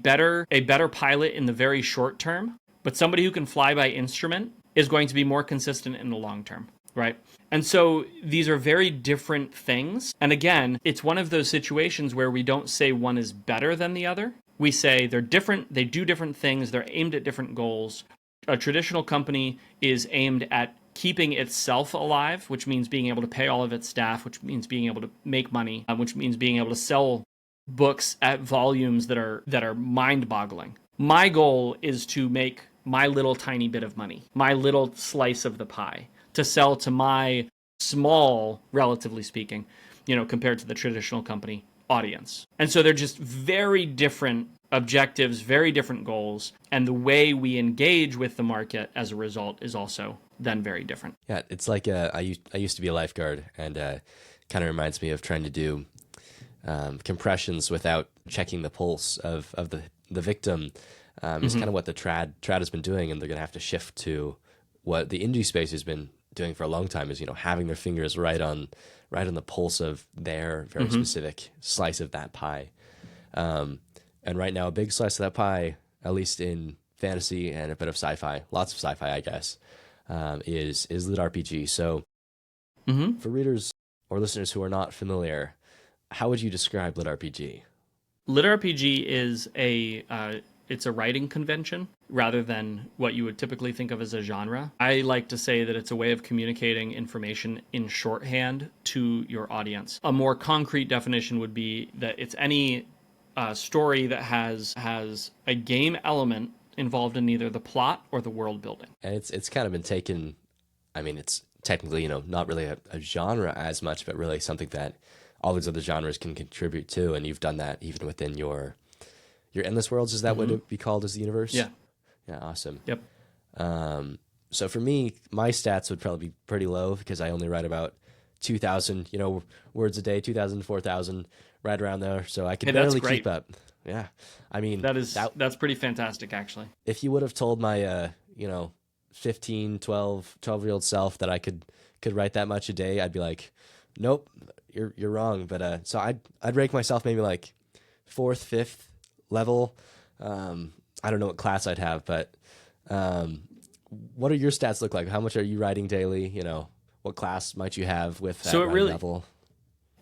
better pilot in the very short term, but somebody who can fly by instrument is going to be more consistent in the long term, right? And so these are very different things. And again, it's one of those situations where we don't say one is better than the other. We say they're different, they do different things, they're aimed at different goals. A traditional company is aimed at keeping itself alive, which means being able to pay all of its staff, which means being able to make money, which means being able to sell books at volumes that are mind-boggling. My goal is to make my little tiny bit of money, my little slice of the pie, to sell to my small, relatively speaking, you know, compared to the traditional company audience. And so they're just very different objectives, very different goals, and the way we engage with the market as a result is also then very different. Yeah, it's like I used to be a lifeguard, and kind of reminds me of trying to do compressions without checking the pulse of the victim. Is kind of what the trad has been doing, and they're going to have to shift to what the indie space has been doing for a long time, is, you know, having their fingers right on the pulse of their very specific slice of that pie. And right now, a big slice of that pie, at least in fantasy and a bit of sci-fi, lots of sci-fi, I guess, is lit RPG. So for readers or listeners who are not familiar, how would you describe lit RPG? Lit RPG is it's a writing convention rather than what you would typically think of as a genre. I like to say that it's a way of communicating information in shorthand to your audience. A more concrete definition would be that it's any story that has a game element involved in either the plot or the world building. And it's kind of been taken, I mean, it's technically, you know, not really a genre as much, but really something that all these other genres can contribute to, and you've done that even within your Endless Worlds. Is that what it would be called, as the universe? Yeah. Yeah, awesome. Yep. So for me, my stats would probably be pretty low because I only write about 2,000, you know, words a day, 2,000, 4,000, right around there. So I could barely keep up. Yeah. I mean, that's pretty fantastic, actually. If you would have told my, 15, 12-year-old self that I could write that much a day, I'd be like, nope, you're wrong. But so I'd rank myself maybe like 4th, 5th level. I don't know what class I'd have, but What are your stats look like? How much are you writing daily? You know, what class might you have with that So writing level?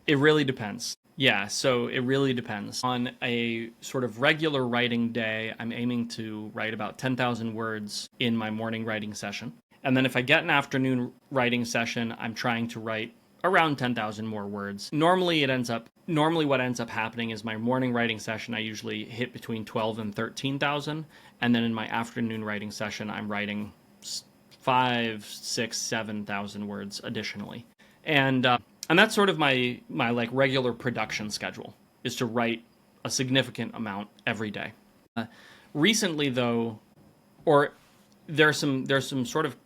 it really depends. Yeah, so it really depends. On a sort of regular writing day, I'm aiming to write about 10,000 words in my morning writing session. And then if I get an afternoon writing session, I'm trying to write around 10,000 more words. Normally what ends up happening is my morning writing session, I usually hit between 12 and 13,000. And then in my afternoon writing session, I'm writing 5, 6, 7,000 words additionally. And that's sort of my like regular production schedule, is to write a significant amount every day. Recently, though, or there's some sort of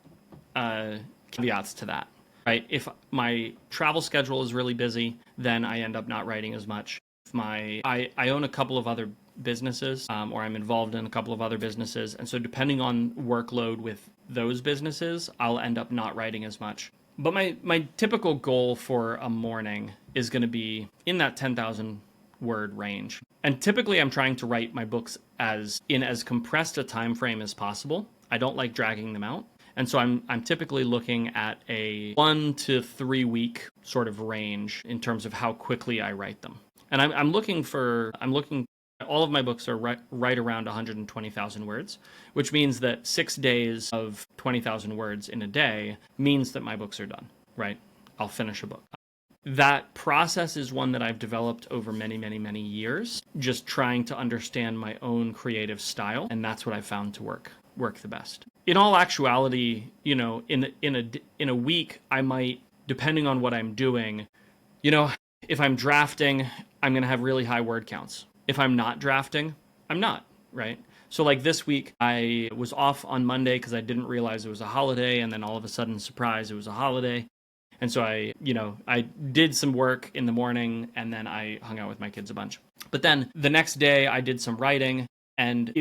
caveats to that, right? If my travel schedule is really busy, then I end up not writing as much. If I own a couple of other businesses, or I'm involved in a couple of other businesses, and so depending on workload with those businesses, I'll end up not writing as much. But my typical goal for a morning is going to be in that 10,000 word range. And typically I'm trying to write my books as compressed a time frame as possible. I don't like dragging them out. And so I'm typically looking at a 1 to 3 week sort of range in terms of how quickly I write them. And I'm looking all of my books are right around 120,000 words, which means that 6 days of 20,000 words in a day means that my books are done, right? I'll finish a book. That process is one that I've developed over many, many, many years, just trying to understand my own creative style, and that's what I found to work the best. In all actuality, you know, in a week, I might, depending on what I'm doing, you know, if I'm drafting, I'm going to have really high word counts. If I'm not drafting, I'm not, right? So like this week, I was off on Monday because I didn't realize it was a holiday, and then all of a sudden, surprise, it was a holiday. And so I did some work in the morning, and then I hung out with my kids a bunch. But then the next day, I did some writing, and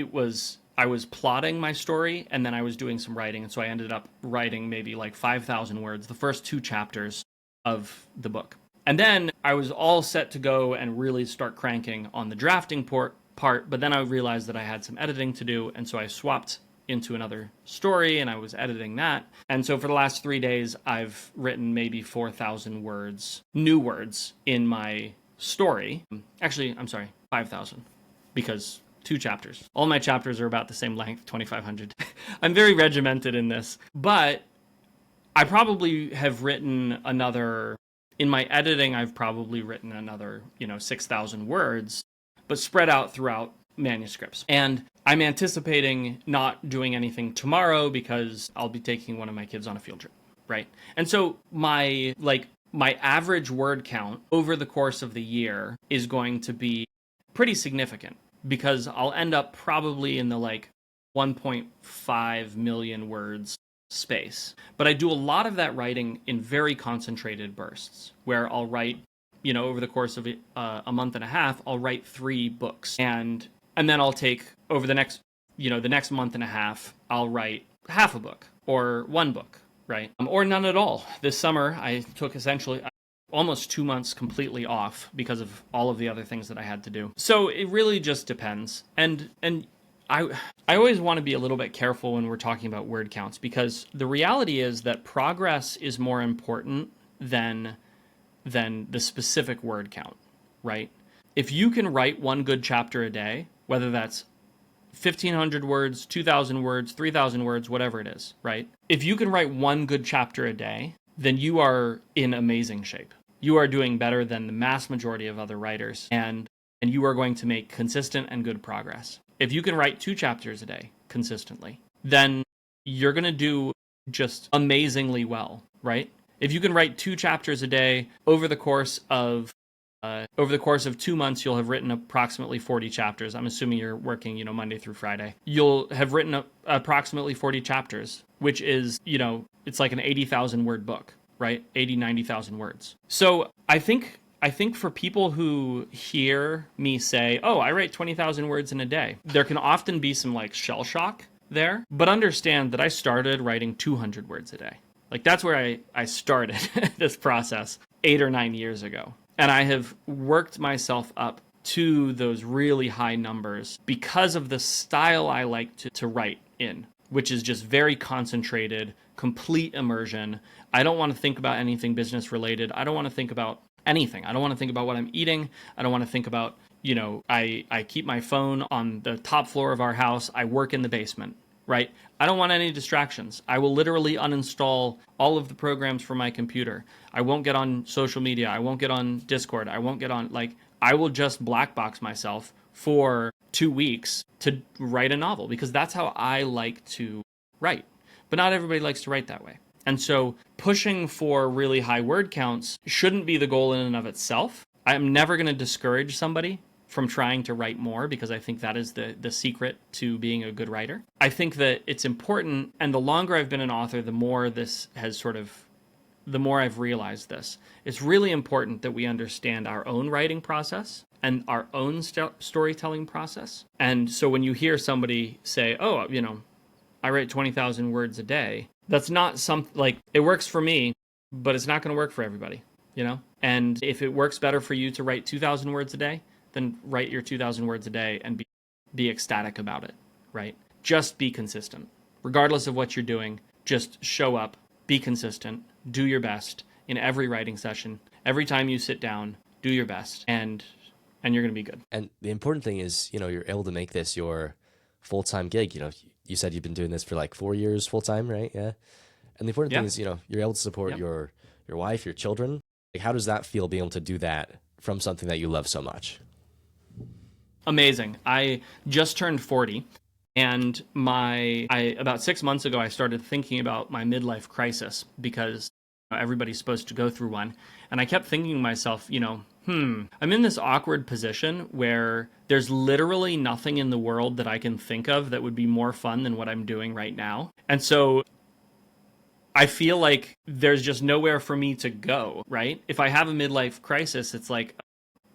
I was plotting my story, and then I was doing some writing, and so I ended up writing maybe like 5,000 words, the first 2 chapters of the book. And then I was all set to go and really start cranking on the drafting part, but then I realized that I had some editing to do, and so I swapped into another story, and I was editing that. And so for the last 3 days, I've written maybe 4,000 words, new words, in my story. Actually, I'm sorry, 5,000, because 2 chapters. All my chapters are about the same length, 2,500. I'm very regimented in this, but I probably have written another... In my editing, I've probably written another, 6,000 words, but spread out throughout manuscripts. And I'm anticipating not doing anything tomorrow because I'll be taking one of my kids on a field trip, right? And so my average word count over the course of the year is going to be pretty significant, because I'll end up probably in the 1.5 million words space. But I do a lot of that writing in very concentrated bursts, where I'll write, over the course of a month and a half, I'll write 3 books. And then I'll take, over the next, the next month and a half, I'll write half a book or 1 book, right? Or none at all. This summer, I took essentially almost 2 months completely off because of all of the other things that I had to do. So it really just depends. And I always want to be a little bit careful when we're talking about word counts, because the reality is that progress is more important than the specific word count, right? If you can write 1 good chapter a day, whether that's 1,500 words, 2,000 words, 3,000 words, whatever it is, right? If you can write 1 good chapter a day, then you are in amazing shape. You are doing better than the mass majority of other writers, and you are going to make consistent and good progress. If you can write 2 chapters a day consistently, then you're going to do just amazingly well, right? If you can write 2 chapters a day over the course of 2 months, you'll have written approximately 40 chapters. I'm assuming you're working, Monday through Friday. You'll have written approximately 40 chapters, which is, it's like an 80,000 word book, right? 80, 90,000 words. So I think for people who hear me say, oh, I write 20,000 words in a day, there can often be some shell shock there. But understand that I started writing 200 words a day. That's where I started this process 8 or 9 years ago. And I have worked myself up to those really high numbers because of the style I like to write in, which is just very concentrated, complete immersion. I don't want to think about anything business related. I don't want to think about anything. I don't want to think about what I'm eating. I don't want to think about, I keep my phone on the top floor of our house. I work in the basement, right? I don't want any distractions. I will literally uninstall all of the programs from my computer. I won't get on social media. I won't get on Discord. I won't get on, I will just black box myself for 2 weeks to write a novel, because that's how I like to write. But not everybody likes to write that way. And so pushing for really high word counts shouldn't be the goal in and of itself. I'm never going to discourage somebody from trying to write more, because I think that is the secret to being a good writer. I think that it's important, and the longer I've been an author, the more this has the more I've realized this. It's really important that we understand our own writing process and our own storytelling process. And so when you hear somebody say, oh, I write 20,000 words a day, that's not it works for me, but it's not going to work for everybody, And if it works better for you to write 2,000 words a day, then write your 2,000 words a day and be ecstatic about it, right? Just be consistent. Regardless of what you're doing, just show up, be consistent, do your best in every writing session. Every time you sit down, do your best, and you're going to be good. And the important thing is, you're able to make this your full-time gig. You said you've been doing this for like 4 years full-time, right? Yeah. And the important thing is, you're able to support your wife, your children. How does that feel, being able to do that from something that you love so much? Amazing. I just turned 40, and about 6 months ago, I started thinking about my midlife crisis, because everybody's supposed to go through one. And I kept thinking to myself, I'm in this awkward position where there's literally nothing in the world that I can think of that would be more fun than what I'm doing right now. And so I feel like there's just nowhere for me to go, right? If I have a midlife crisis, it's like,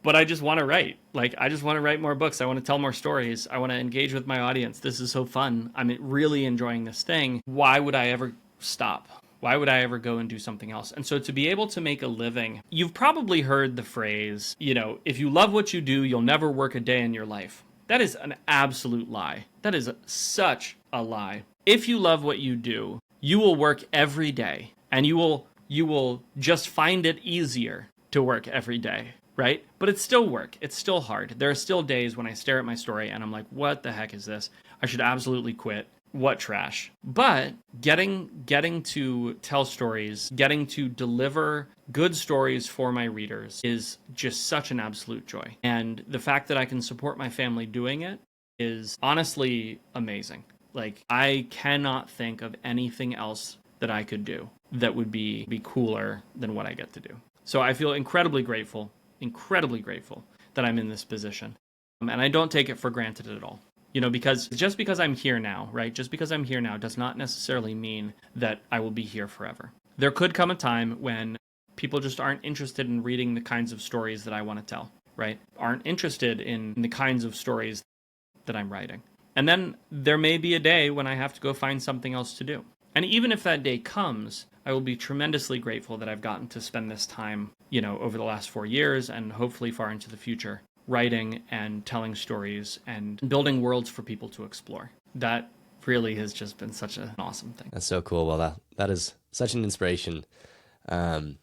but I just want to write. I just want to write more books. I want to tell more stories. I want to engage with my audience. This is so fun. I'm really enjoying this thing. Why would I ever stop? Why would I ever go and do something else? And so to be able to make a living, you've probably heard the phrase, if you love what you do, you'll never work a day in your life. That is an absolute lie. That is such a lie. If you love what you do, you will work every day, and you will just find it easier to work every day, right? But it's still work. It's still hard. There are still days when I stare at my story and I'm like, what the heck is this? I should absolutely quit. What trash. But getting to tell stories, getting to deliver good stories for my readers is just such an absolute joy. And the fact that I can support my family doing it is honestly amazing. I cannot think of anything else that I could do that would be cooler than what I get to do. So I feel incredibly grateful that I'm in this position. And I don't take it for granted at all. Because just because I'm here now, right? Just because I'm here now does not necessarily mean that I will be here forever. There could come a time when people just aren't interested in reading the kinds of stories that I want to tell, right? Aren't interested in the kinds of stories that I'm writing. And then there may be a day when I have to go find something else to do. And even if that day comes, I will be tremendously grateful that I've gotten to spend this time, over the last 4 years and hopefully far into the future, writing and telling stories and building worlds for people to explore. That really has just been such an awesome thing. That's so cool. Well, that is such an inspiration. And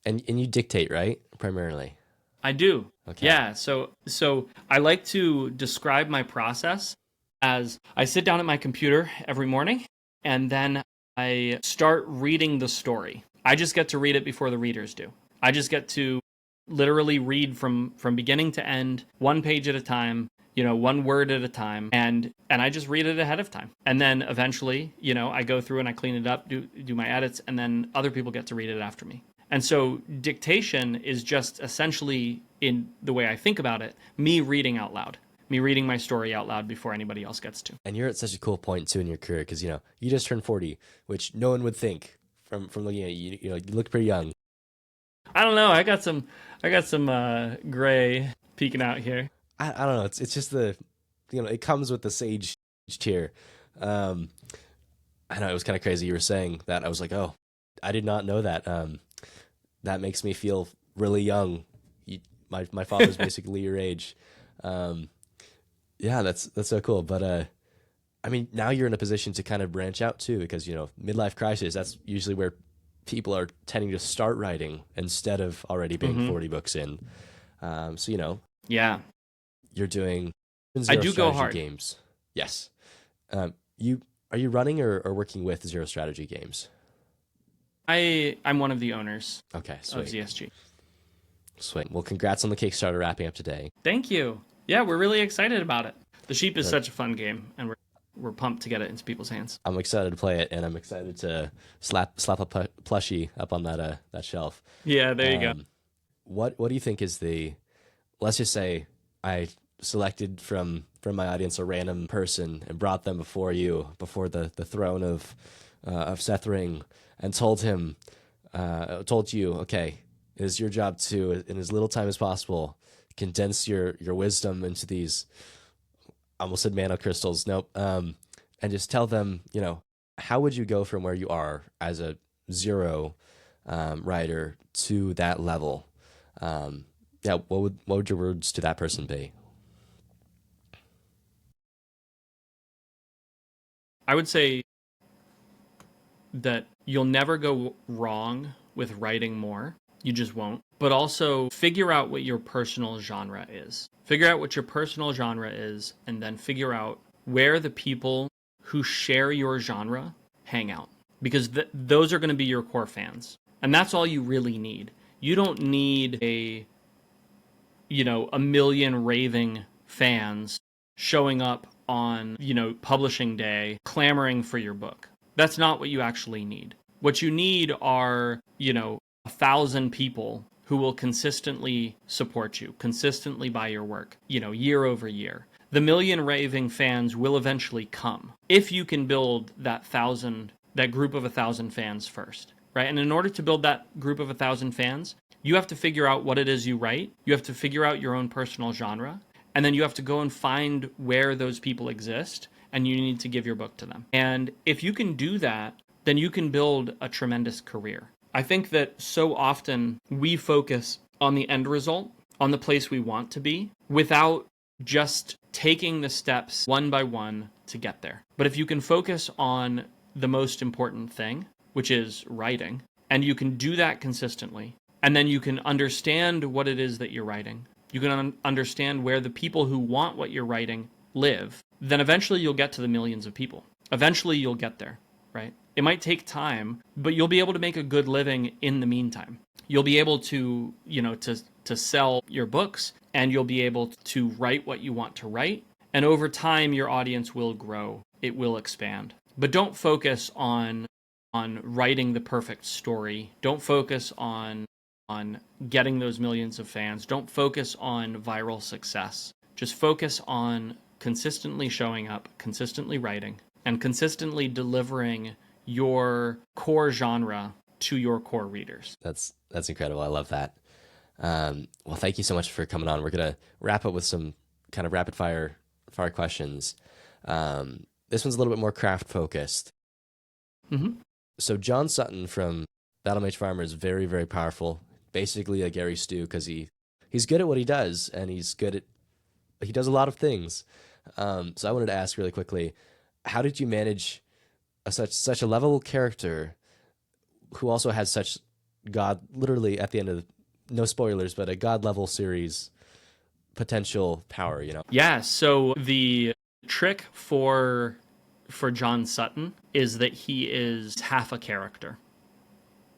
you dictate, right? Primarily. I do. Okay. Yeah. So I like to describe my process as I sit down at my computer every morning and then I start reading the story. I just get to read it before the readers do. I just get to literally read from beginning to end, one page at a time, one word at a time, and I just read it ahead of time. And then eventually, I go through and I clean it up, do my edits, and then other people get to read it after me. And so dictation is just essentially, in the way I think about it, me reading out loud, me reading my story out loud before anybody else gets to. And you're at such a cool point too in your career, because you just turned 40, which no one would think from looking at you. You look pretty young. I don't know. I got some gray peeking out here. I don't know. It's just it comes with the sage cheer. I know it was kind of crazy. You were saying that. I was like, oh, I did not know that. That makes me feel really young. My father's basically your age. Yeah, that's so cool. But I mean, now you're in a position to kind of branch out too, because, midlife crisis, that's usually where people are tending to start writing instead of already being 40 books in. So, Yeah. you're doing I zero do go strategy hard. games. Yes. Are you running or working with zero strategy games? I'm one of the owners Okay, of sweet. ZSG. Sweet. Well, congrats on the Kickstarter wrapping up today. Thank you. Yeah, we're really excited about it. The Sheep is Uh, such a fun game, and we're pumped to get it into people's hands. I'm excited to play it, and I'm excited to slap a plushie up on that shelf. Yeah, there you go. What do you think is the? Let's just say I selected from my audience a random person and brought them before you, before the throne of Seth Ring, and told you, okay, it is your job to, in as little time as possible, condense your wisdom into these. I almost said mana crystals. Nope. And just tell them, how would you go from where you are as a zero writer to that level? Yeah, what would your words to that person be? I would say that you'll never go wrong with writing more. You just won't. But also figure out what your personal genre is. Figure out what your personal genre is, and then figure out where the people who share your genre hang out. Because those are going to be your core fans. And that's all you really need. You don't need a million raving fans showing up on, publishing day, clamoring for your book. That's not what you actually need. What you need are, 1,000 people who will consistently support you, consistently buy your work, year over year. The million raving fans will eventually come if you can build that group of 1,000 fans first, right? And in order to build that group of 1,000 fans, you have to figure out what it is you write. You have to figure out your own personal genre. And then you have to go and find where those people exist, and you need to give your book to them. And if you can do that, then you can build a tremendous career. I think that so often we focus on the end result, on the place we want to be, without just taking the steps one by one to get there. But if you can focus on the most important thing, which is writing, and you can do that consistently, and then you can understand what it is that you're writing, you can understand where the people who want what you're writing live, then eventually you'll get to the millions of people. Eventually you'll get there, right? It might take time, but you'll be able to make a good living in the meantime. You'll be able to, to sell your books, and you'll be able to write what you want to write. And over time, your audience will grow. It will expand. But don't focus on writing the perfect story. Don't focus on getting those millions of fans. Don't focus on viral success. Just focus on consistently showing up, consistently writing, and consistently delivering your core genre to your core readers. That's incredible. I love that. Well, thank you so much for coming on. We're gonna wrap up with some kind of rapid fire questions. This one's a little bit more craft focused. Mm-hmm. So John Sutton from Battle Mage Farmer is very, very powerful. Basically a Gary Stu, because he's good at what he does, and he does a lot of things. So I wanted to ask really quickly, how did you manage such a lovable character who also has such literally at the end of no spoilers, but a god level series potential power, Yeah, so the trick for John Sutton is that he is half a character,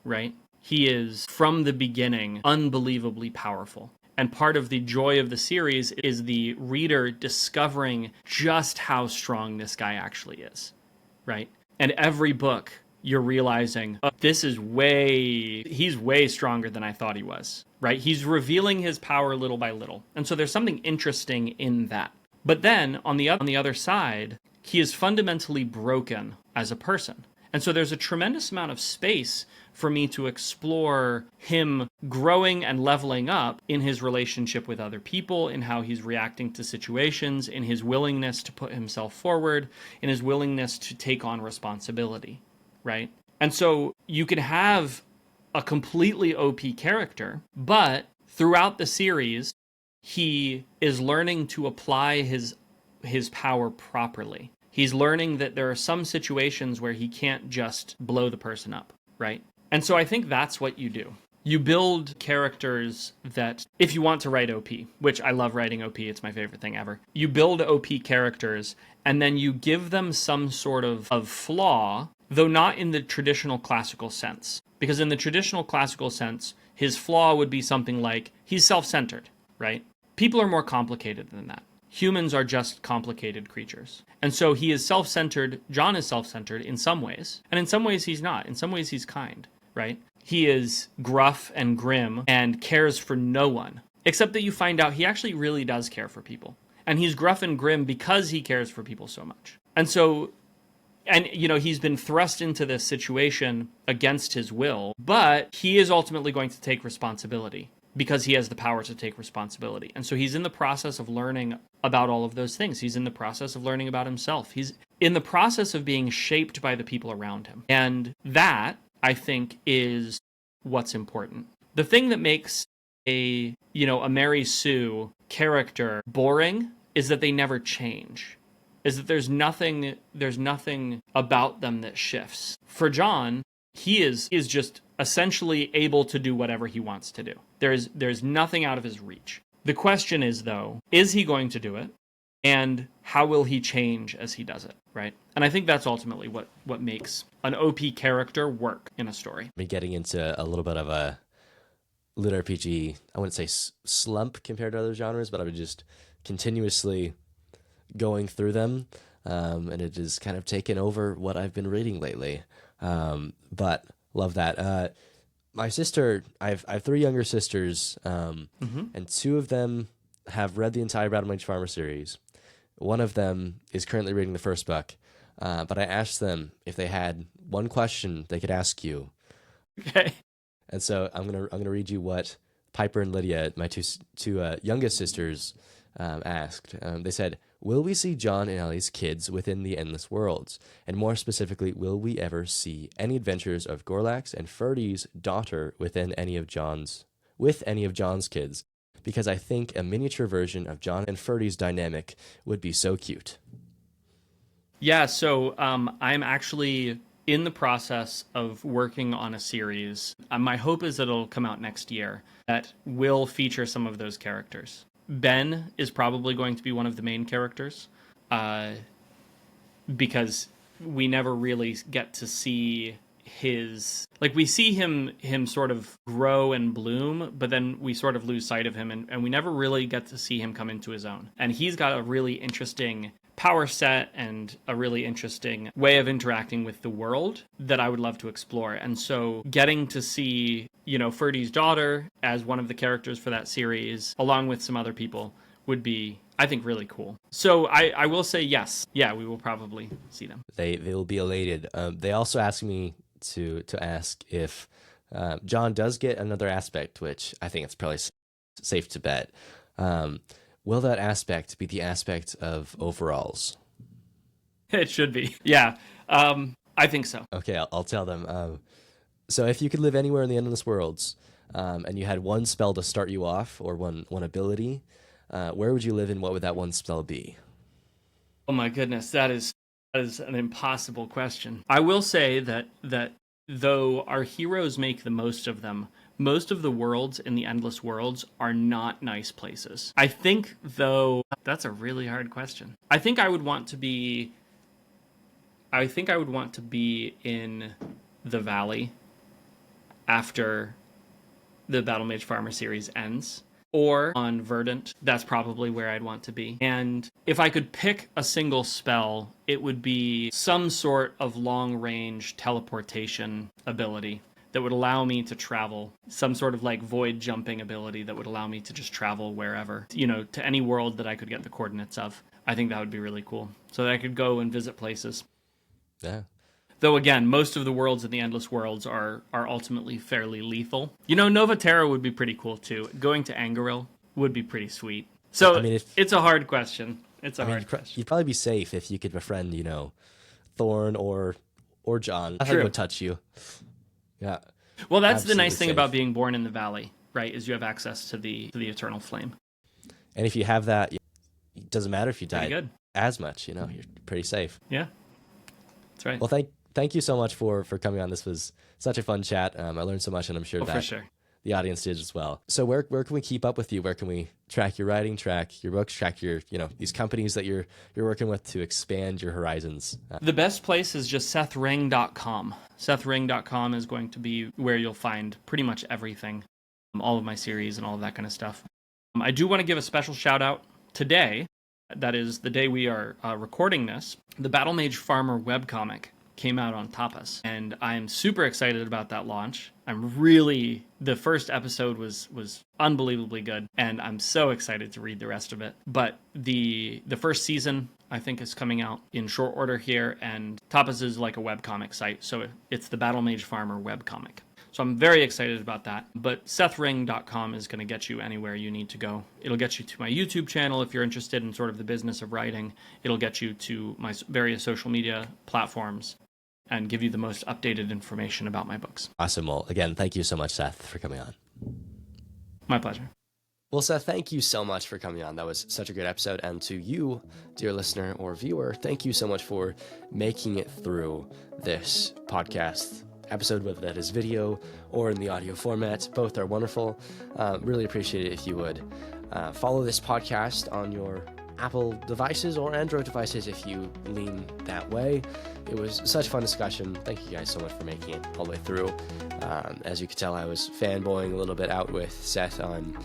right? He is, from the beginning, unbelievably powerful. And part of the joy of the series is the reader discovering just how strong this guy actually is, right? And every book, you're realizing, he's way stronger than I thought he was, right? He's revealing his power little by little. And so there's something interesting in that. But then, on the other side, he is fundamentally broken as a person. And so there's a tremendous amount of space for me to explore him growing and leveling up in his relationship with other people, in how he's reacting to situations, in his willingness to put himself forward, in his willingness to take on responsibility, right? And so you can have a completely OP character, but throughout the series, he is learning to apply his power properly. He's learning that there are some situations where he can't just blow the person up, right? And so I think that's what you do. You build characters that, if you want to write OP, which I love writing OP, it's my favorite thing ever. You build OP characters, and then you give them some sort of flaw, though not in the traditional classical sense. Because in the traditional classical sense, his flaw would be something like, he's self-centered, right? People are more complicated than that. Humans are just complicated creatures. And so he is self-centered, John is self-centered in some ways, and in some ways he's not. In some ways he's kind, right? He is gruff and grim and cares for no one, except that you find out he actually really does care for people. And he's gruff and grim because he cares for people so much. And so, and you know, he's been thrust into this situation against his will, but he is ultimately going to take responsibility because he has the power to take responsibility. And so he's in the process of learning about all of those things. He's in the process of learning about himself. He's in the process of being shaped by the people around him. And that, I think, is what's important. The thing that makes a Mary Sue character boring is that they never change. Is that there's nothing about them that shifts. For John, he is just essentially able to do whatever he wants to do. There's nothing out of his reach. The question is, though, is he going to do it? And how will he change as he does it, right? And I think that's ultimately what makes an OP character work in a story. I've been getting into a little bit of a lit RPG, I wouldn't say slump compared to other genres, but I've been just continuously going through them, and it has kind of taken over what I've been reading lately. But love that. My sister, I have 3 younger sisters, and 2 of them have read the entire Battle Mage Farmer series. One of them is currently reading the first book, but I asked them if they had one question they could ask you. Okay. And so I'm gonna read you what Piper and Lydia, my two youngest sisters, asked. They said, "Will we see John and Ellie's kids within the Endless Worlds? And more specifically, will we ever see any adventures of Gorlax and Ferdy's daughter with any of John's kids? Because I think a miniature version of John and Ferdy's dynamic would be so cute." Yeah, so I'm actually in the process of working on a series. My hope is that it'll come out next year that will feature some of those characters. Ben is probably going to be one of the main characters because we never really get to see we see him sort of grow and bloom, but then we sort of lose sight of him, and we never really get to see him come into his own. And he's got a really interesting power set and a really interesting way of interacting with the world that I would love to explore. And so getting to see, Ferdy's daughter as one of the characters for that series, along with some other people, would be, I think, really cool. So I will say yes. Yeah, we will probably see them. They will be elated. They also asked me to ask if John does get another aspect, which I think it's probably safe to bet. Will that aspect be the aspect of overalls? It should be. Yeah, I think so. Okay, I'll tell them. So if you could live anywhere in the Endless Worlds, and you had one spell to start you off, or one ability, where would you live and what would that one spell be? Oh my goodness, that is an impossible question. I will say that though our heroes make the most of them, most of the worlds in the Endless Worlds are not nice places. I think, though, that's a really hard question. I think I would want to be in the Valley after the Battle Mage Farmer series ends, or on Verdant. That's probably where I'd want to be. And if I could pick a single spell, it would be some sort of long-range teleportation ability that would allow me to travel, some sort of void jumping ability that would allow me to just travel wherever, to any world that I could get the coordinates of. I think that would be really cool, so that I could go and visit places. Yeah. Though again, most of the worlds in the Endless Worlds are ultimately fairly lethal. Nova Terra would be pretty cool too. Going to Angaril would be pretty sweet. So it's a hard question. It's a hard question. You'd probably be safe if you could befriend, Thorn or John. I would touch you. Yeah. Well, that's the nice thing about being born in the Valley, right? Is you have access to the eternal flame. And if you have that, it doesn't matter if you died. Pretty good. as much. You're pretty safe. Yeah, that's right. Well, thank you so much for coming on. This was such a fun chat. I learned so much, and I'm sure that for sure. the audience did as well. So where can we keep up with you? Where can we track your writing, track your books, track your, these companies that you're working with to expand your horizons? The best place is just SethRing.com. SethRing.com is going to be where you'll find pretty much everything, all of my series and all of that kind of stuff. I do want to give a special shout out today. That is the day we are recording this. The Battle Mage Farmer webcomic came out on Tapas, and I'm super excited about that launch. The first episode was unbelievably good, and I'm so excited to read the rest of it. But the first season, I think, is coming out in short order here, and Tapas is like a webcomic site, so it's the Battle Mage Farmer webcomic. So I'm very excited about that. But SethRing.com is going to get you anywhere you need to go. It'll get you to my YouTube channel if you're interested in sort of the business of writing. It'll get you to my various social media platforms and give you the most updated information about my books. Awesome. Well, again, thank you so much, Seth, for coming on. My pleasure. Well, Seth, thank you so much for coming on. That was such a good episode. And to you, dear listener or viewer, thank you so much for making it through this podcast episode, whether that is video or in the audio format. Both are wonderful. Really appreciate it if you would follow this podcast on your Apple devices or Android devices if you lean that way. It was such a fun discussion. Thank you guys so much for making it all the way through. As you could tell, I was fanboying a little bit out with Seth on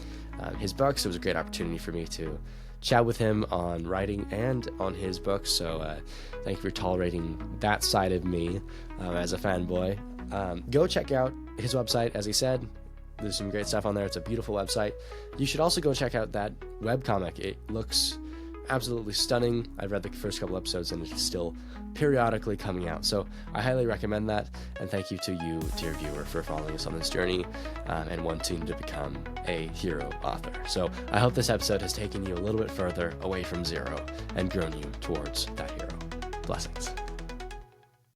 his books. It was a great opportunity for me to chat with him on writing and on his books. So thank you for tolerating that side of me as a fanboy. Go check out his website. As he said, there's some great stuff on there. It's a beautiful website. You should also go check out that webcomic. It looks absolutely stunning. I've read the first couple episodes and it's still periodically coming out. So I highly recommend that. And thank you to you, dear viewer, for following us on this journey and wanting to become a hero author. So I hope this episode has taken you a little bit further away from zero and grown you towards that hero. Blessings.